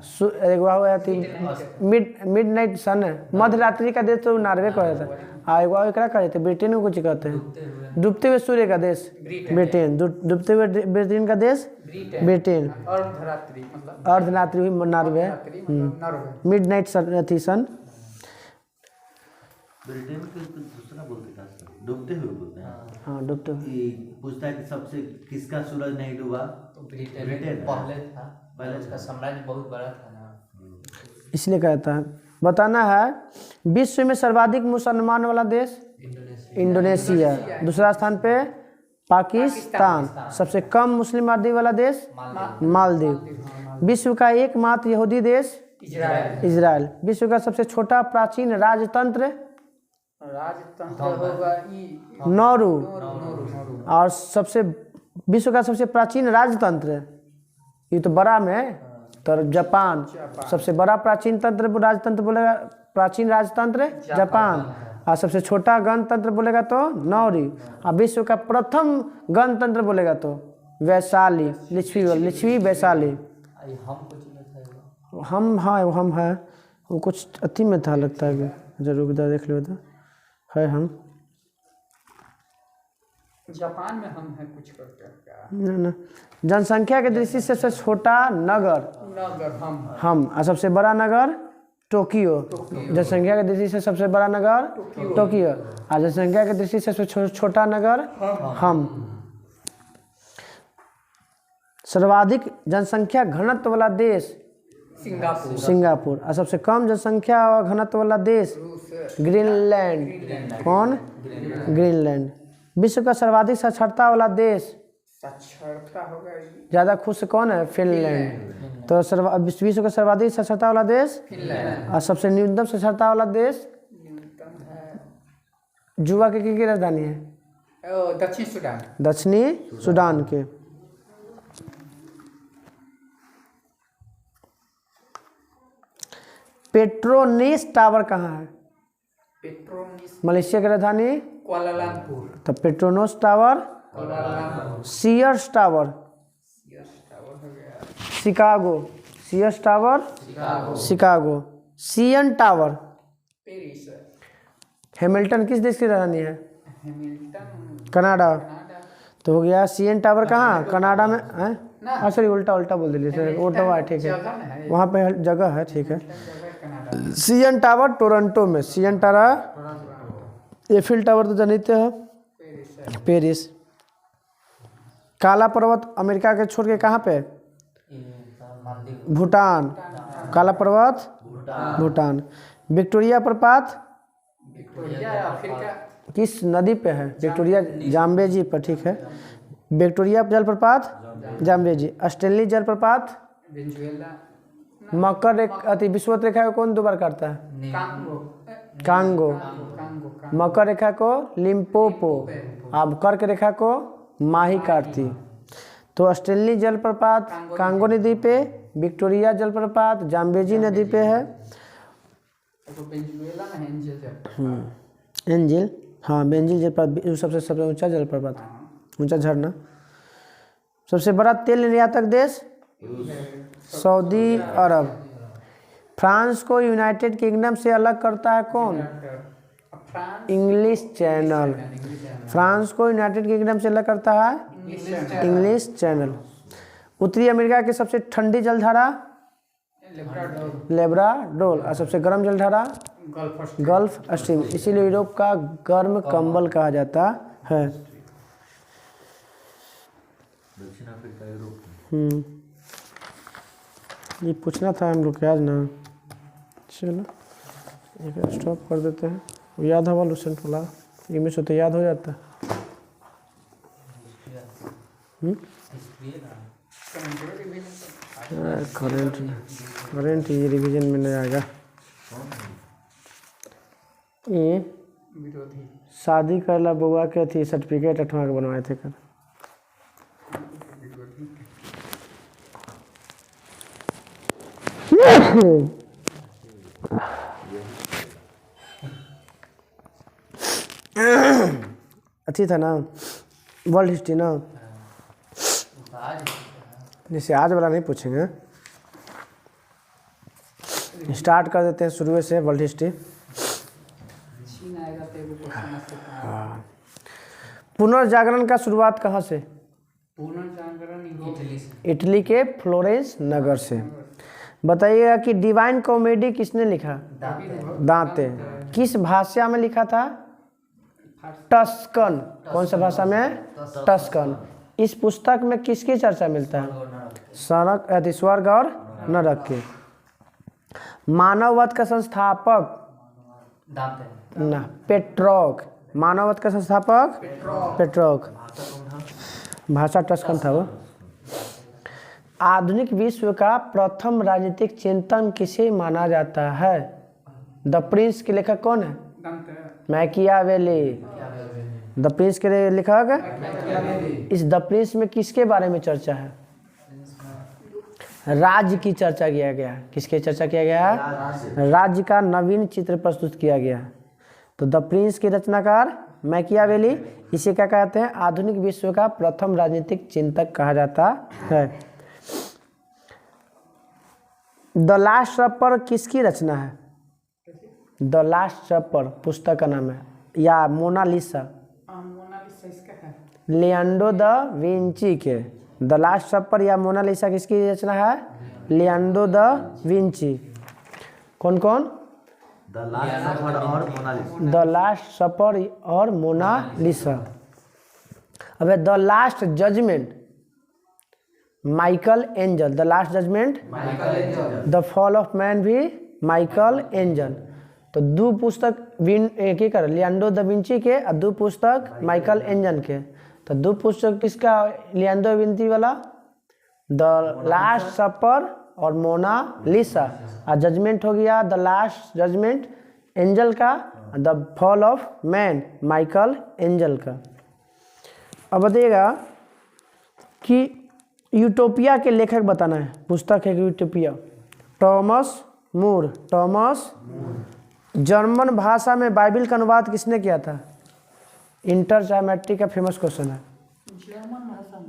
S1: मिड नाइट सन है, मध्य रात्रि का देश तो नॉर्वे कहा जाता है। एगो एकरा कहते हैं ब्रिटेन को कुछ कहते हैं। डूबते हुए सूर्य का देश ब्रिटेन। डूबते हुए ब्रिटेन का देश ब्रिटेन। अर्धरात्रि हुई नॉर्वे। मिड नाइट सन।
S2: ब्रिटेन के दूसरा बोलते हैं, डूबते हुए बोलते हैं।
S1: हाँ, डूबते हुए।
S2: पूछता है कि सबसे किसका सूरज नहीं डूबा?
S4: तो ब्रिटेन पहले था, पहले उसका साम्राज्य बहुत बड़ा था ना,
S1: इसलिए कहता है। बताना है विश्व में सर्वाधिक मुसलमान वाला देश इंडोनेशिया। दूसरा स्थान पे पाकिस्तान। सबसे कम मुस्लिम आबादी वाला देश मालदीव। विश्व का एकमात्र यहूदी देश इजराइल। विश्व का सबसे छोटा प्राचीन राजतंत्र
S3: होगा
S1: नौरू। और विश्व का सबसे प्राचीन राजतंत्र, ये तो बड़ा में तो जापान। सबसे बड़ा प्राचीन राजतंत्र बोलेगा, प्राचीन राजतंत्र जापान। और सबसे छोटा गणतंत्र बोलेगा तो नौरी। और विश्व का प्रथम गणतंत्र बोलेगा तो वैशाली, लिच्छवी वैशाली। हम है वो कुछ अति में था लगता है। जरूर देख लो तो है हम
S3: जापान में हम हैं कुछ करते हैं क्या?
S1: ना। जनसंख्या के दृष्टि से सबसे छोटा नगर हम। और सबसे बड़ा नगर टोक्यो। जनसंख्या के दृष्टि से सबसे बड़ा नगर टोक्यो। और जनसंख्या के दृष्टि से सबसे छोटा नगर हम। सर्वाधिक जनसंख्या घनत्व वाला देश सिंगापुर। और सबसे कम जनसंख्या और घनत्व वाला देश ग्रीनलैंड। कौन? ग्रीनलैंड। विश्व का सर्वाधिक साक्षरता वाला देश ज़्यादा खुश कौन है? फिनलैंड। तो विश्व का सर्वाधिक साक्षरता वाला देश और सबसे न्यूनतम साक्षरता वाला देश जुबा की राजधानी है? दक्षिणी सूडान के। पेट्रोनेस टावर कहाँ है? मलेशिया की राजधानी
S3: कुआलालंपुर।
S1: तो Petronas tower. Sears tower Chicago. Sears tower Chicago. CN tower Hamilton किस देश की राजधानी है? कनाडा। तो हो गया सीएन टावर कहाँ? कनाडा में है। सॉरी, उल्टा बोल दिए। ओटावा है, ठीक है, वहाँ पे जगह है, ठीक है। सीएन टावर टोरंटो में। CN tower. एफिल टावर तो जानते हो, पेरिस। काला पर्वत अमेरिका के छोड़ के कहाँ पे?
S4: मालदीव।
S1: भूटान। काला पर्वत भूटान। विक्टोरिया प्रपात
S3: विक्टोरिया अफ्रीका।
S1: किस नदी पे है? विक्टोरिया जाम्बेजी पर, ठीक है। विक्टोरिया जलप्रपात जाम्बेजी। स्टेनली जलप्रपात
S3: वेनेजुएला।
S1: मकर अति विषुवत रेखा को कौन 2 बार काटता है?
S3: कांगो।
S1: कांगो।
S3: कांगो।
S1: मकर रेखा को लिम्पोपो, अब कर्क रेखा को माही काटती। तो स्टेनली जलप्रपात कांगो नदी पे, विक्टोरिया जलप्रपात जाम्बेजी नदी पे है।
S3: तो वेनेजुएला में एंजल जलप्रपात।
S1: एंजिल, हाँ बेंजिल जलप्रपात सबसे ऊंचा जलप्रपात है, ऊंचा झरना। सबसे बड़ा तेल निर्यातक देश सऊदी अरब। फ्रांस को यूनाइटेड किंगडम से अलग करता है कौन?
S3: फ्रांस।
S1: English channel. फ्रांस को यूनाइटेड किंगडम से अलग करता है इंग्लिश चैनल। उत्तरी अमेरिका की सबसे ठंडी जलधारा लेब्राडोर और सबसे गर्म जलधारा गल्फ स्ट्रीम। इसीलिए यूरोप का गर्म कंबल कहा जाता है।
S2: दक्षिण अफ्रीका यूरोप।
S1: ये पूछना था हम लोग के आज ना। चलो एक स्टॉप कर देते हैं। याद हवा लूसेंट वाला इनमें से तो याद हो जाता है। करंट ये रिवीजन में नहीं आएगा। ये
S3: विरोधी।
S1: शादी करला बउआ के थी सर्टिफिकेट 8वां के बनवाए थे कर। अच्छी था ना वर्ल्ड हिस्ट्री ना। जैसे आज वाला नहीं पूछेंगे, स्टार्ट कर देते हैं शुरू से वर्ल्ड हिस्ट्री।
S3: चीन आएगा तो एगो क्वेश्चन से।
S1: पुनर्जागरण का शुरुआत कहाँ से?
S3: पुनर्जागरण
S4: इटली से।
S1: इटली के फ्लोरेंस नगर से। बताइएगा कि डिवाइन कॉमेडी किसने लिखा? दांते। किस भाषा में लिखा था? टस्कन। कौन सा भाषा में? टस्कन। इस पुस्तक में किसकी चर्चा मिलता है? स्वर्ग और नरक के। मानववध का संस्थापक ना पेट्रोक। मानववध का संस्थापक पेट्रोक। भाषा टस्कन था वो। आधुनिक विश्व का प्रथम राजनीतिक चिंतन किसे माना जाता है? द प्रिंस के लेखक कौन है? मैकियावेली। द प्रिंस के लेखक। इस द प्रिंस में किसके बारे में चर्चा है? राज्य की चर्चा किया गया। किसकी चर्चा किया गया? राज्य का नवीन चित्र प्रस्तुत किया गया। तो द प्रिंस के रचनाकार मैकियावेली। इसे क्या कहते हैं? आधुनिक विश्व का प्रथम राजनीतिक चिंतक कहा जाता है। द लास्ट सपर किसकी रचना है? द लास्ट सपर पुस्तक का नाम है, या मोनालिसा।
S3: मोनालिसा इसका है।
S1: लियोनार्डो द विंची के। द लास्ट सपर या मोनालिसा किसकी रचना है? Leonardo da Vinci. कौन कौन?
S2: द लास्ट सपर और मोनालिसा।
S1: द लास्ट सपर और मोनालिसा। अबे the last judgment Michelangelo. The last judgment the fall of man भी माइकल एंजल। तो 2 पुस्तक की कर लियोनार्डो द विंची के और 2 पुस्तक माइकल एंजल के। तो 2 पुस्तक किसका? लियोनार्डो द विंची वाला द लास्ट सपर और मोनालिसा। और जजमेंट हो गया द लास्ट जजमेंट एंजल का, the fall of man Michael angel का। अब बताइएगा कि यूटोपिया के लेखक बताना है। पुस्तक है utopia. Thomas More. Thomas. German भाषा में बाइबिल का अनुवाद किसने किया था? इंटर चाहे मैट्रिक का फेमस क्वेश्चन है।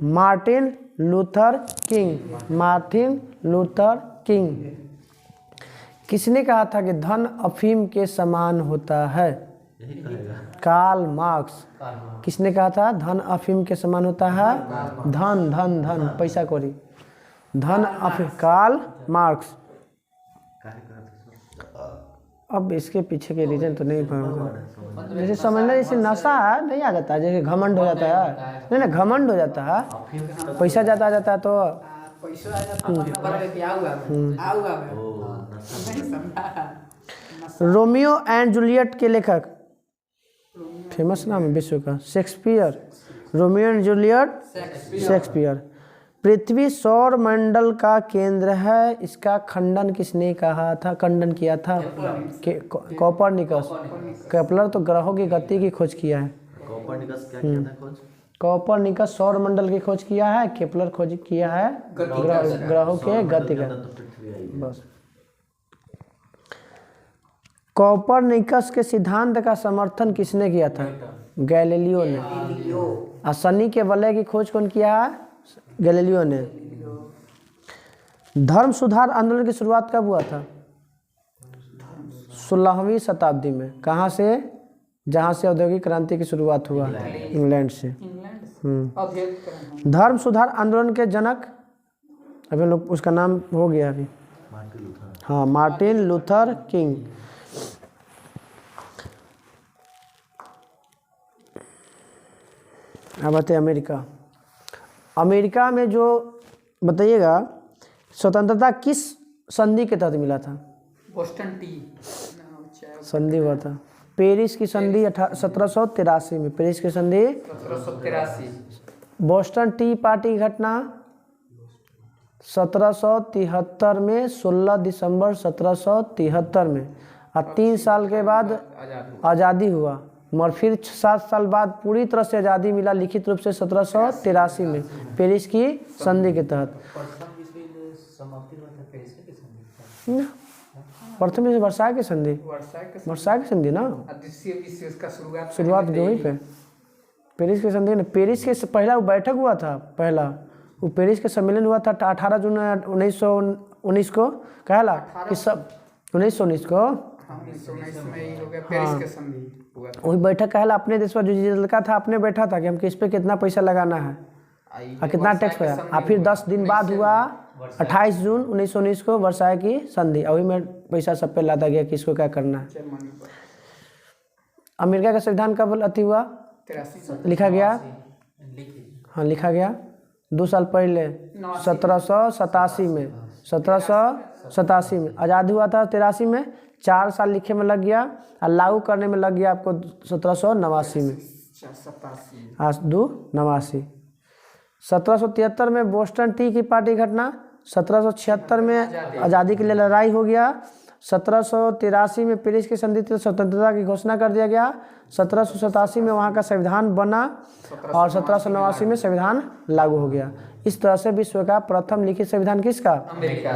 S1: Martin Luther king. Martin Luther king. किसने कहा था कि धन अफीम के समान होता है? Karl Marx. किसने कहा था धन अफीम के समान होता है? धन धन धन पैसा कौड़ी। धन अफीम। Karl Marx. अब इसके पीछे के रीजन तो नहीं पता। जैसे समझना जैसे नशा है नहीं आ जाता है, जैसे घमंड हो जाता है, नहीं ना घमंड हो जाता है, पैसा ज़्यादा आ जाता है तो
S3: पैसा आ जाता है पर के क्या हुआ नहीं समझा।
S1: रोमियो एंड जूलियट के लेखक, फेमस नाम है विश्व का, Shakespeare. Romeo and Juliet Shakespeare. पृथ्वी सौर मंडल का केंद्र है, इसका खंडन किसने कहा था, खंडन किया था? कोपरनिकस। केपलर तो ग्रहों की गति की खोज किया है।
S2: कोपरनिकस क्या किया था खोज?
S1: कोपरनिकस सौर मंडल की खोज किया है, केपलर खोज किया है ग्रहों के गति का। बस कोपरनिकस के सिद्धांत का समर्थन किसने किया था? गैलीलियो ने। और शनि के वलय की खोज कौन किया है? गैलीलियो ने। धर्म सुधार आंदोलन की शुरुआत कब हुआ था? 16वीं शताब्दी में। कहाँ से? जहाँ से औद्योगिक क्रांति की शुरुआत हुआ, इंग्लैंड से। धर्म सुधार आंदोलन के जनक, अभी लोग उसका नाम हो गया अभी, हाँ, मार्टिन लूथर किंग। अब आते अमेरिका। अमेरिका में जो बताइएगा स्वतंत्रता किस संधि के तहत मिला था?
S3: बोस्टन टी
S1: संधि हुआ था पेरिस की संधि 1783 में। पेरिस की संधि
S3: 1783।
S1: बोस्टन टी पार्टी की घटना 1773 में, 16 दिसंबर 1773 में। और 3 साल के बाद आज़ादी हुआ, मगर फिर 7 साल बाद पूरी तरह से आज़ादी मिला लिखित रूप से 1783 में पेरिस की संधि के तहत। प्रथम विश्व वर्साय की संधि, वर्साय की संधि ना,
S3: द्वितीय विश्व का
S1: शुरुआत जो हुई पे पेरिस की संधि ने। पेरिस के पहला बैठक हुआ था, पहला वो पेरिस के सम्मेलन हुआ था 18 जून 1919 को। कहला कि सब 1919 को
S3: 1919 में ही हो गया पेरिस के संधि हुआ था।
S1: वही बैठक कहला अपने देश पर जो लड़का था अपने बैठा था कि हम किस पे कितना पैसा लगाना है और कितना टैक्स होगा। और फिर 10 दिन बाद हुआ 28 जून 1919 को वर्साय की संधि। वही में पैसा सब पे लादा गया किसको क्या करना है। अमेरिका का संविधान कब अति हुआ?
S3: 83
S1: लिखा गया, हाँ लिखा गया 2 साल पहले 1787 में। 1787 में आज़ादी हुआ था, 83 में 4 साल लिखे में लग गया और लागू करने में लग गया आपको 1789 में। 89। 1773 में बोस्टन टी की पार्टी घटना। 1776 में आज़ादी के लिए लड़ाई हो गया। 1783 में पेरिस की संधि से स्वतंत्रता की घोषणा कर दिया गया। 1787 में वहाँ का संविधान बना और 1789 में संविधान लागू हो गया। इस तरह से विश्व का प्रथम लिखित संविधान किसका?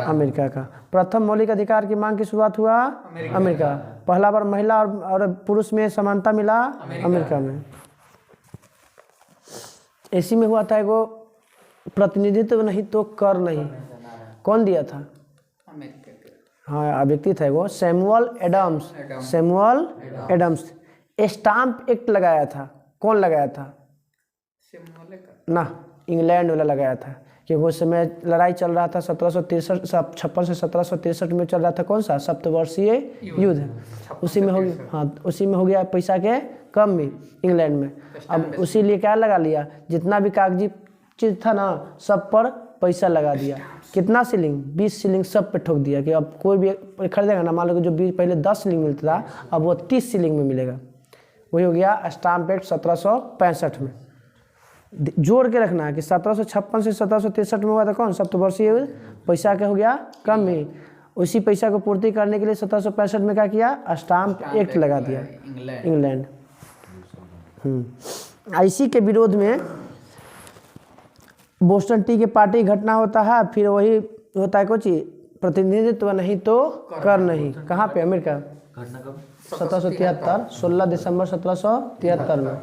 S1: अमेरिका का। प्रथम मौलिक अधिकार की मांग की शुरुआत हुआ अमेरिका। पहला बार महिला और पुरुष में समानता मिला अमेरिका में। इसी में हुआ था एगो प्रतिनिधित्व नहीं तो कर नहीं, कौन दिया था? हाँ व्यक्ति था वो Samuel Adams. Samuel Adams stamp act लगाया था। कौन लगाया था? ना, इंग्लैंड वाला लगाया था कि वो समय लड़ाई चल रहा था 1756 से 1763 में चल रहा था। कौन सा? सप्तवर्षीय युद्ध। उसी में हो गया, हाँ उसी में हो गया पैसा के कमी इंग्लैंड में। अब उसी लिए क्या लगा लिया, जितना भी कागजी चीज़ था ना सब पर पैसा लगा दिया। कितना सीलिंग? 20 सीलिंग सब पे ठोक दिया कि अब कोई भी खरीदेगा ना, मान लो जो पहले 10 सीलिंग मिलता था अब वो 30 सीलिंग में मिलेगा। वही हो गया स्टाम्प एक्ट 1765 में। जोड़ के रखना है कि 1756 से 1763 में हुआ था कौन? सप्तवर्षीय युद्ध। पैसा क्या हो गया? कमी। उसी पैसा को पूर्ति करने के लिए 1765 में क्या किया? स्टाम्प एक्ट लगा दिया इंग्लैंड। इसी के विरोध में बोस्टन टी के पार्टी घटना होता है। फिर वही होता है कुछ प्रतिनिधित्व नहीं तो कर नहीं। कहाँ पे? अमेरिका।
S2: घटना कब?
S1: 1773 16 दिसंबर 1773 में।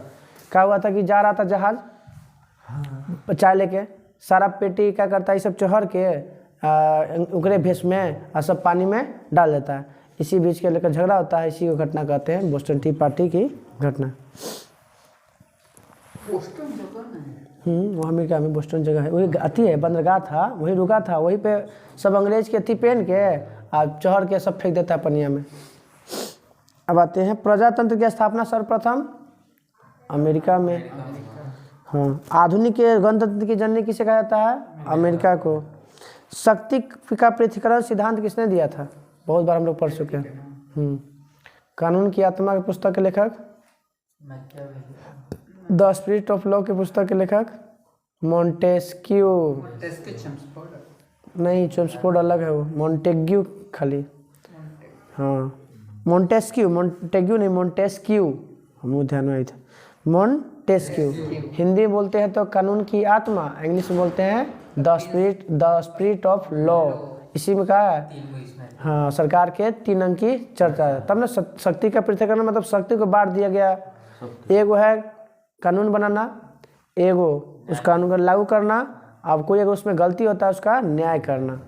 S1: क्या हुआ था कि जा रहा था जहाज चाय लेके, सारा पेटी क्या करता है, सब चढ़ के उकरे भेस में और सब पानी में डाल देता है। इसी बीच के लेकर झगड़ा होता है, इसी को घटना कहते हैं बोस्टन टी पार्टी की घटना। वो अमेरिका में बोस्टन जगह है, वही अथी है बंदरगाह था, वही रुका था, वहीं पे सब अंग्रेज के अथी पहन के और चढ़ के सब फेंक देता है पनिया में। अब आते हैं प्रजातंत्र की स्थापना सर्वप्रथम अमेरिका में। हाँ, आधुनिक गणतंत्र की जननी किसे कहा जाता है? अमेरिका को। शक्ति का पृथक्करण सिद्धांत किसने दिया था? बहुत बार हम लोग पढ़ चुके हैं। कानून की आत्मा के पुस्तक के लेखक? द स्पिरिट ऑफ लॉ के पुस्तक के लेखक? मॉन्टेस्क्यू। नहीं, चेम्सफोर्ड अलग है, वो मॉन्टेग्यू खाली। हाँ, मॉन्टेस्क्यू नहीं, मॉन्टेस्क्यू, हम ध्यान में आई था। मॉन्टेस्क्यू। हिंदी में बोलते हैं तो कानून की आत्मा, इंग्लिश में बोलते हैं द स्पिरिट ऑफ लॉ। इसी में कहा है हाँ, सरकार के 3 अंक की चर्चा है। तब ना शक्ति का पृथक्करण मतलब शक्ति को बांट दिया गया। एगो है कानून बनाना, एगो उस कानून को लागू करना, अब कोई अगर उसमें गलती होता है उसका न्याय करना।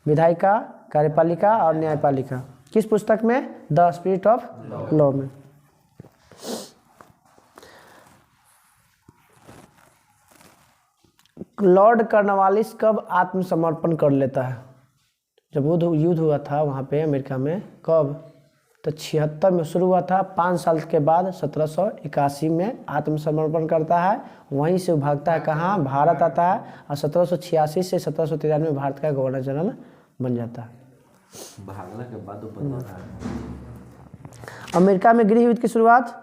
S1: विधायिका, कार्यपालिका और न्यायपालिका। किस पुस्तक में? द स्पिरिट ऑफ लॉ में। लॉर्ड कॉर्नवालिस कब आत्मसमर्पण कर लेता है? जब युद्ध हुआ था वहाँ पे अमेरिका में, कब? तो 76 में शुरू हुआ था, 5 साल के बाद 1781 में आत्मसमर्पण करता है। वहीं से भागता है कहाँ? भारत आता है और 1786 से 1793 में भारत का गवर्नर जनरल बन जाता है।
S2: भागने के बाद वो बदल रहा है।
S1: अमेरिका में गृह युद्ध की शुरुआत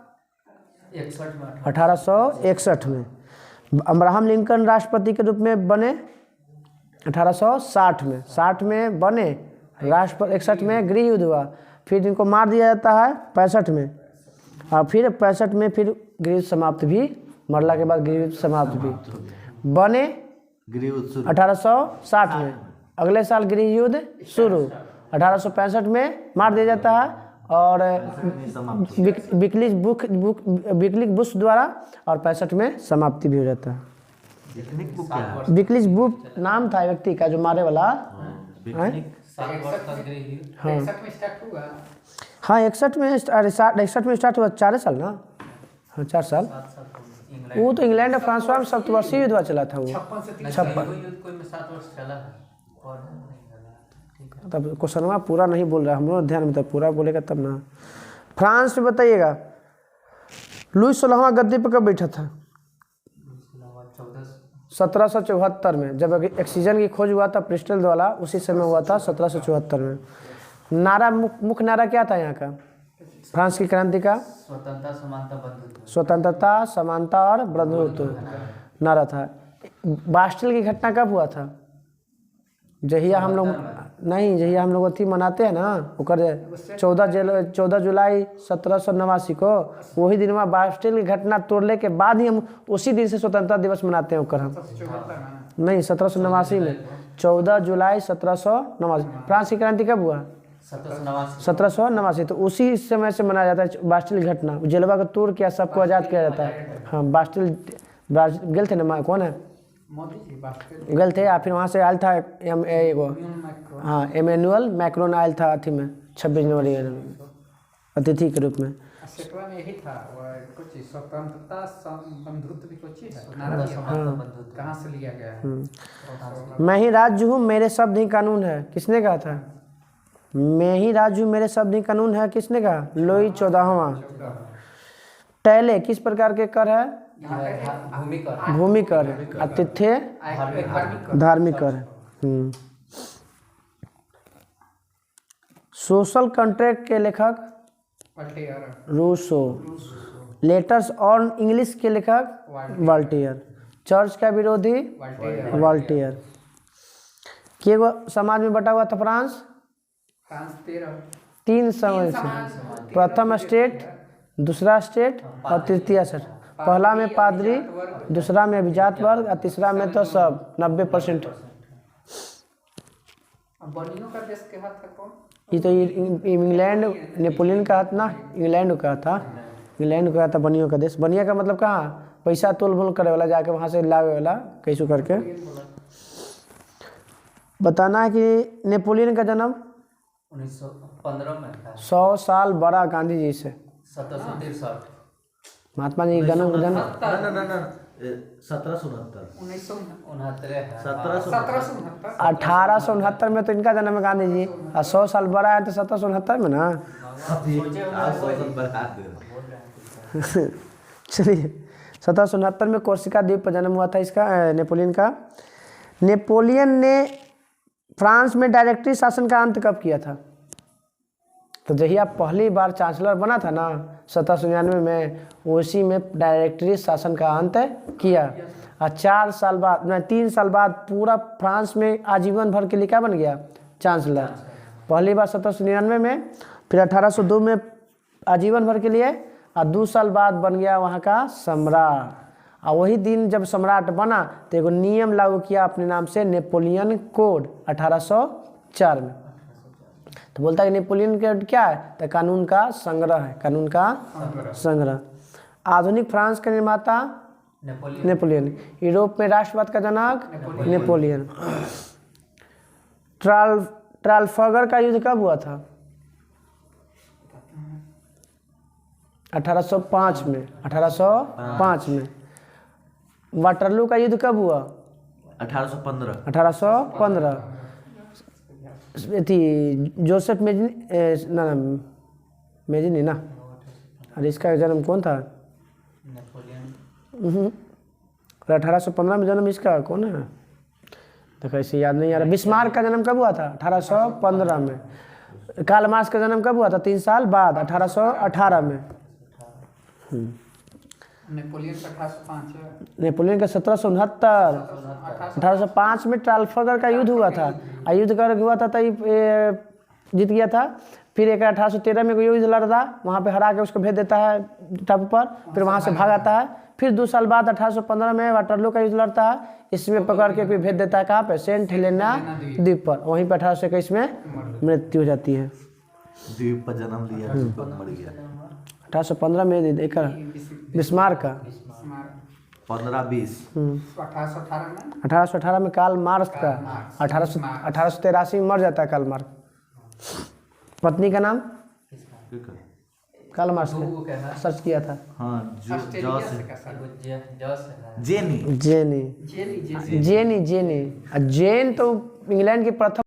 S4: 1861
S1: में। अब्राहम लिंकन राष्ट्रपति के रूप में बने 1860 में। 60 में बने राष्ट्रपति, 61 में गृह युद्ध हुआ, फिर इनको मार दिया जाता है 65 में, और फिर 65 में फिर गृह युद्ध समाप्त भी, मरला के बाद गृह युद्ध समाप्त भी। बने
S2: गृह युद्ध शुरू
S1: 1860 में, अगले साल गृह युद्ध शुरू। 1865 में मार दिया जाता है और विक्लिज बुश द्वारा, और 65 में समाप्ति भी हो जाता है। विक्लिज बुश नाम था व्यक्ति का जो मारे वाला। हाँ, 61 में स्टार्ट हुआ, 4 साल ना? हाँ, 4 साल। वो तो इंग्लैंड और फ्रांस में सप्तवर्षीय युद्ध चला था वो। 56। तब क्वेश्चनवा पूरा नहीं बोल रहा, हम लोग ध्यान में, तब पूरा बोलेगा तब ना। फ्रांस में बताइएगा लुई 16वां गद्दी पर कब बैठा था? 1774 में, जब ऑक्सीजन की खोज हुआ था प्रिस्टल द्वारा, उसी समय हुआ था 1774 में। नारा, मुख्य नारा क्या था यहाँ का? फ्रांस की क्रांति का? स्वतंत्रता, समानता और बंधुत्व नारा था। बास्टिल की घटना कब हुआ था? जहिया हम लोग अथी मनाते हैं ना, ओकर 14 जुलाई 1789 को, वही दिन में बास्टिल की घटना तोड़ने के बाद ही हम उसी दिन से स्वतंत्रता दिवस मनाते हैं। ओकर हम नहीं, 1789 में, 14 जुलाई 1789। फ्रांस की क्रांति कब हुआ? 1789। तो उसी समय से मनाया जाता है बास्टिल की घटना। जेलवा को तोड़ के सबको आज़ाद किया जाता है। हाँ, बास्टिल गए थे ना, कौन है? गए थे, या फिर वहाँ से आयल था एमेनुअल मैक्रोन आयल था अथी में 26 जनवरी अतिथि के रूप में।
S3: यही था स्वतंत्रता बंधुत्व भी कुछ है, कहाँ से लिया गया है?
S1: मैं ही राज्य हूँ मेरे शब्द ही कानून है, किसने कहा था? मैं ही राज्य हूँ मेरे शब्द ही कानून है, किसने कहा? लुई 14वां। टैले किस प्रकार के कर है? भूमि कर। आतिथ्य धार्मिक कर। सोशल कॉन्ट्रैक्ट के लेखक रूसो। लेटर्स ऑन इंग्लिश के लेखक वॉल्टेयर। चर्च का विरोधी वॉल्टेयर। के समाज में बटा हुआ था फ्रांस? 3 समाज से, प्रथम स्टेट, दूसरा स्टेट और तृतीय स्टेट। पहला में पादरी, दूसरा में अभिजात वर्ग और तीसरा में तो सब 90%। ये तो इंग्लैंड, नेपोलियन का था ना, इंग्लैंड का था, बनियों का देश। बनिया का मतलब कहाँ? पैसा तोल मोल करे वाला, जाके वहाँ से लावे वाला कैसू करके। बताना है कि नेपोलियन का जन्म
S4: 1915 में था।
S1: 100 साल बड़ा गांधी जी से।
S4: 1763।
S1: महात्मा जी का जन्म
S3: 1769
S1: 1869 में तो इनका जन्म है गांधी जी, और 100 साल बड़ा है तो 1769 में ना।
S4: सोचे हुए
S2: आप
S4: वही
S2: सोचल बढ़ा दे
S4: बोल रहे हैं।
S1: चलिए 1769 में कोर्सिका द्वीप पर जन्म हुआ था इसका नेपोलियन का। नेपोलियन ने फ्रांस में डायरेक्टरी शासन का अंत कब किया था? तो जही आप पहली बार चांसलर बना था ना 1799 में, उसी में डायरेक्टरी शासन का अंत किया। और 4 साल बाद 3 साल बाद पूरा फ्रांस में आजीवन भर के लिए क्या बन गया? चांसलर। पहली बार 1799 में, फिर 1802 में आजीवन भर के लिए, और 2 साल बाद बन गया वहाँ का सम्राट। और वही दिन जब सम्राट बना तो एगो नियम लागू किया अपने नाम से, नेपोलियन कोड 1804 में। तो बोलता है कि नेपोलियन कोड क्या है? तो कानून का संग्रह है, कानून का संग्रह। आधुनिक फ्रांस के निर्माता नेपोलियन। यूरोप में राष्ट्रवाद का जनक नेपोलियन। ट्राफल्गर का युद्ध कब हुआ था? 1805 में। 1805 में। वाटरलू का युद्ध कब हुआ?
S2: 1815
S1: 1815। थी जोसेफ मेजिनी ना, अरे इसका जन्म कौन था?
S4: नेपोलियन
S1: 1815 में जन्म इसका कौन है? तो कैसे याद नहीं आ रहा। बिस्मार्क का जन्म कब हुआ था? 1815 में। कार्ल मार्क्स का जन्म कब हुआ था? 3 साल बाद, 1818 में।
S3: नेपोलियन का 1805 है।
S1: नेपोलियन का 1769। 1805 में ट्राफल्गर का युद्ध हुआ था। युद्ध कर हुआ था तो ये जीत गया था। फिर एक 1813 में कोई युद्ध लड़ था, वहाँ पे हरा के उसको भेज देता है टापू पर, फिर वहाँ से भाग आता है। फिर 2 साल बाद 1815 में वाटरलू का युद्ध लड़ता है, इसमें पकड़ के फिर भेज देता है कहाँ पे? सेंट हेलेना द्वीप पर। वहीं पर 1821 में मृत्यु हो जाती है।
S2: द्वीप पर जन्म लिया, द्वीप पर मर गया।
S1: 1815 में एक बिस्मार्क का।
S2: 15-20
S3: 1818 में
S1: 1818 में कार्ल मार्क्स का। 1883 में मर जाता है कार्ल मार्क्स। पत्नी का नाम? कार्ल मार्क्स का सर्च किया था।
S2: हाँ
S3: ऑस्ट्रेलिया से का sir.
S2: Jenny
S1: Jenny.
S3: Jelly Jelly
S1: Jenny Jenny. Jen तो इंग्लैंड की प्रथम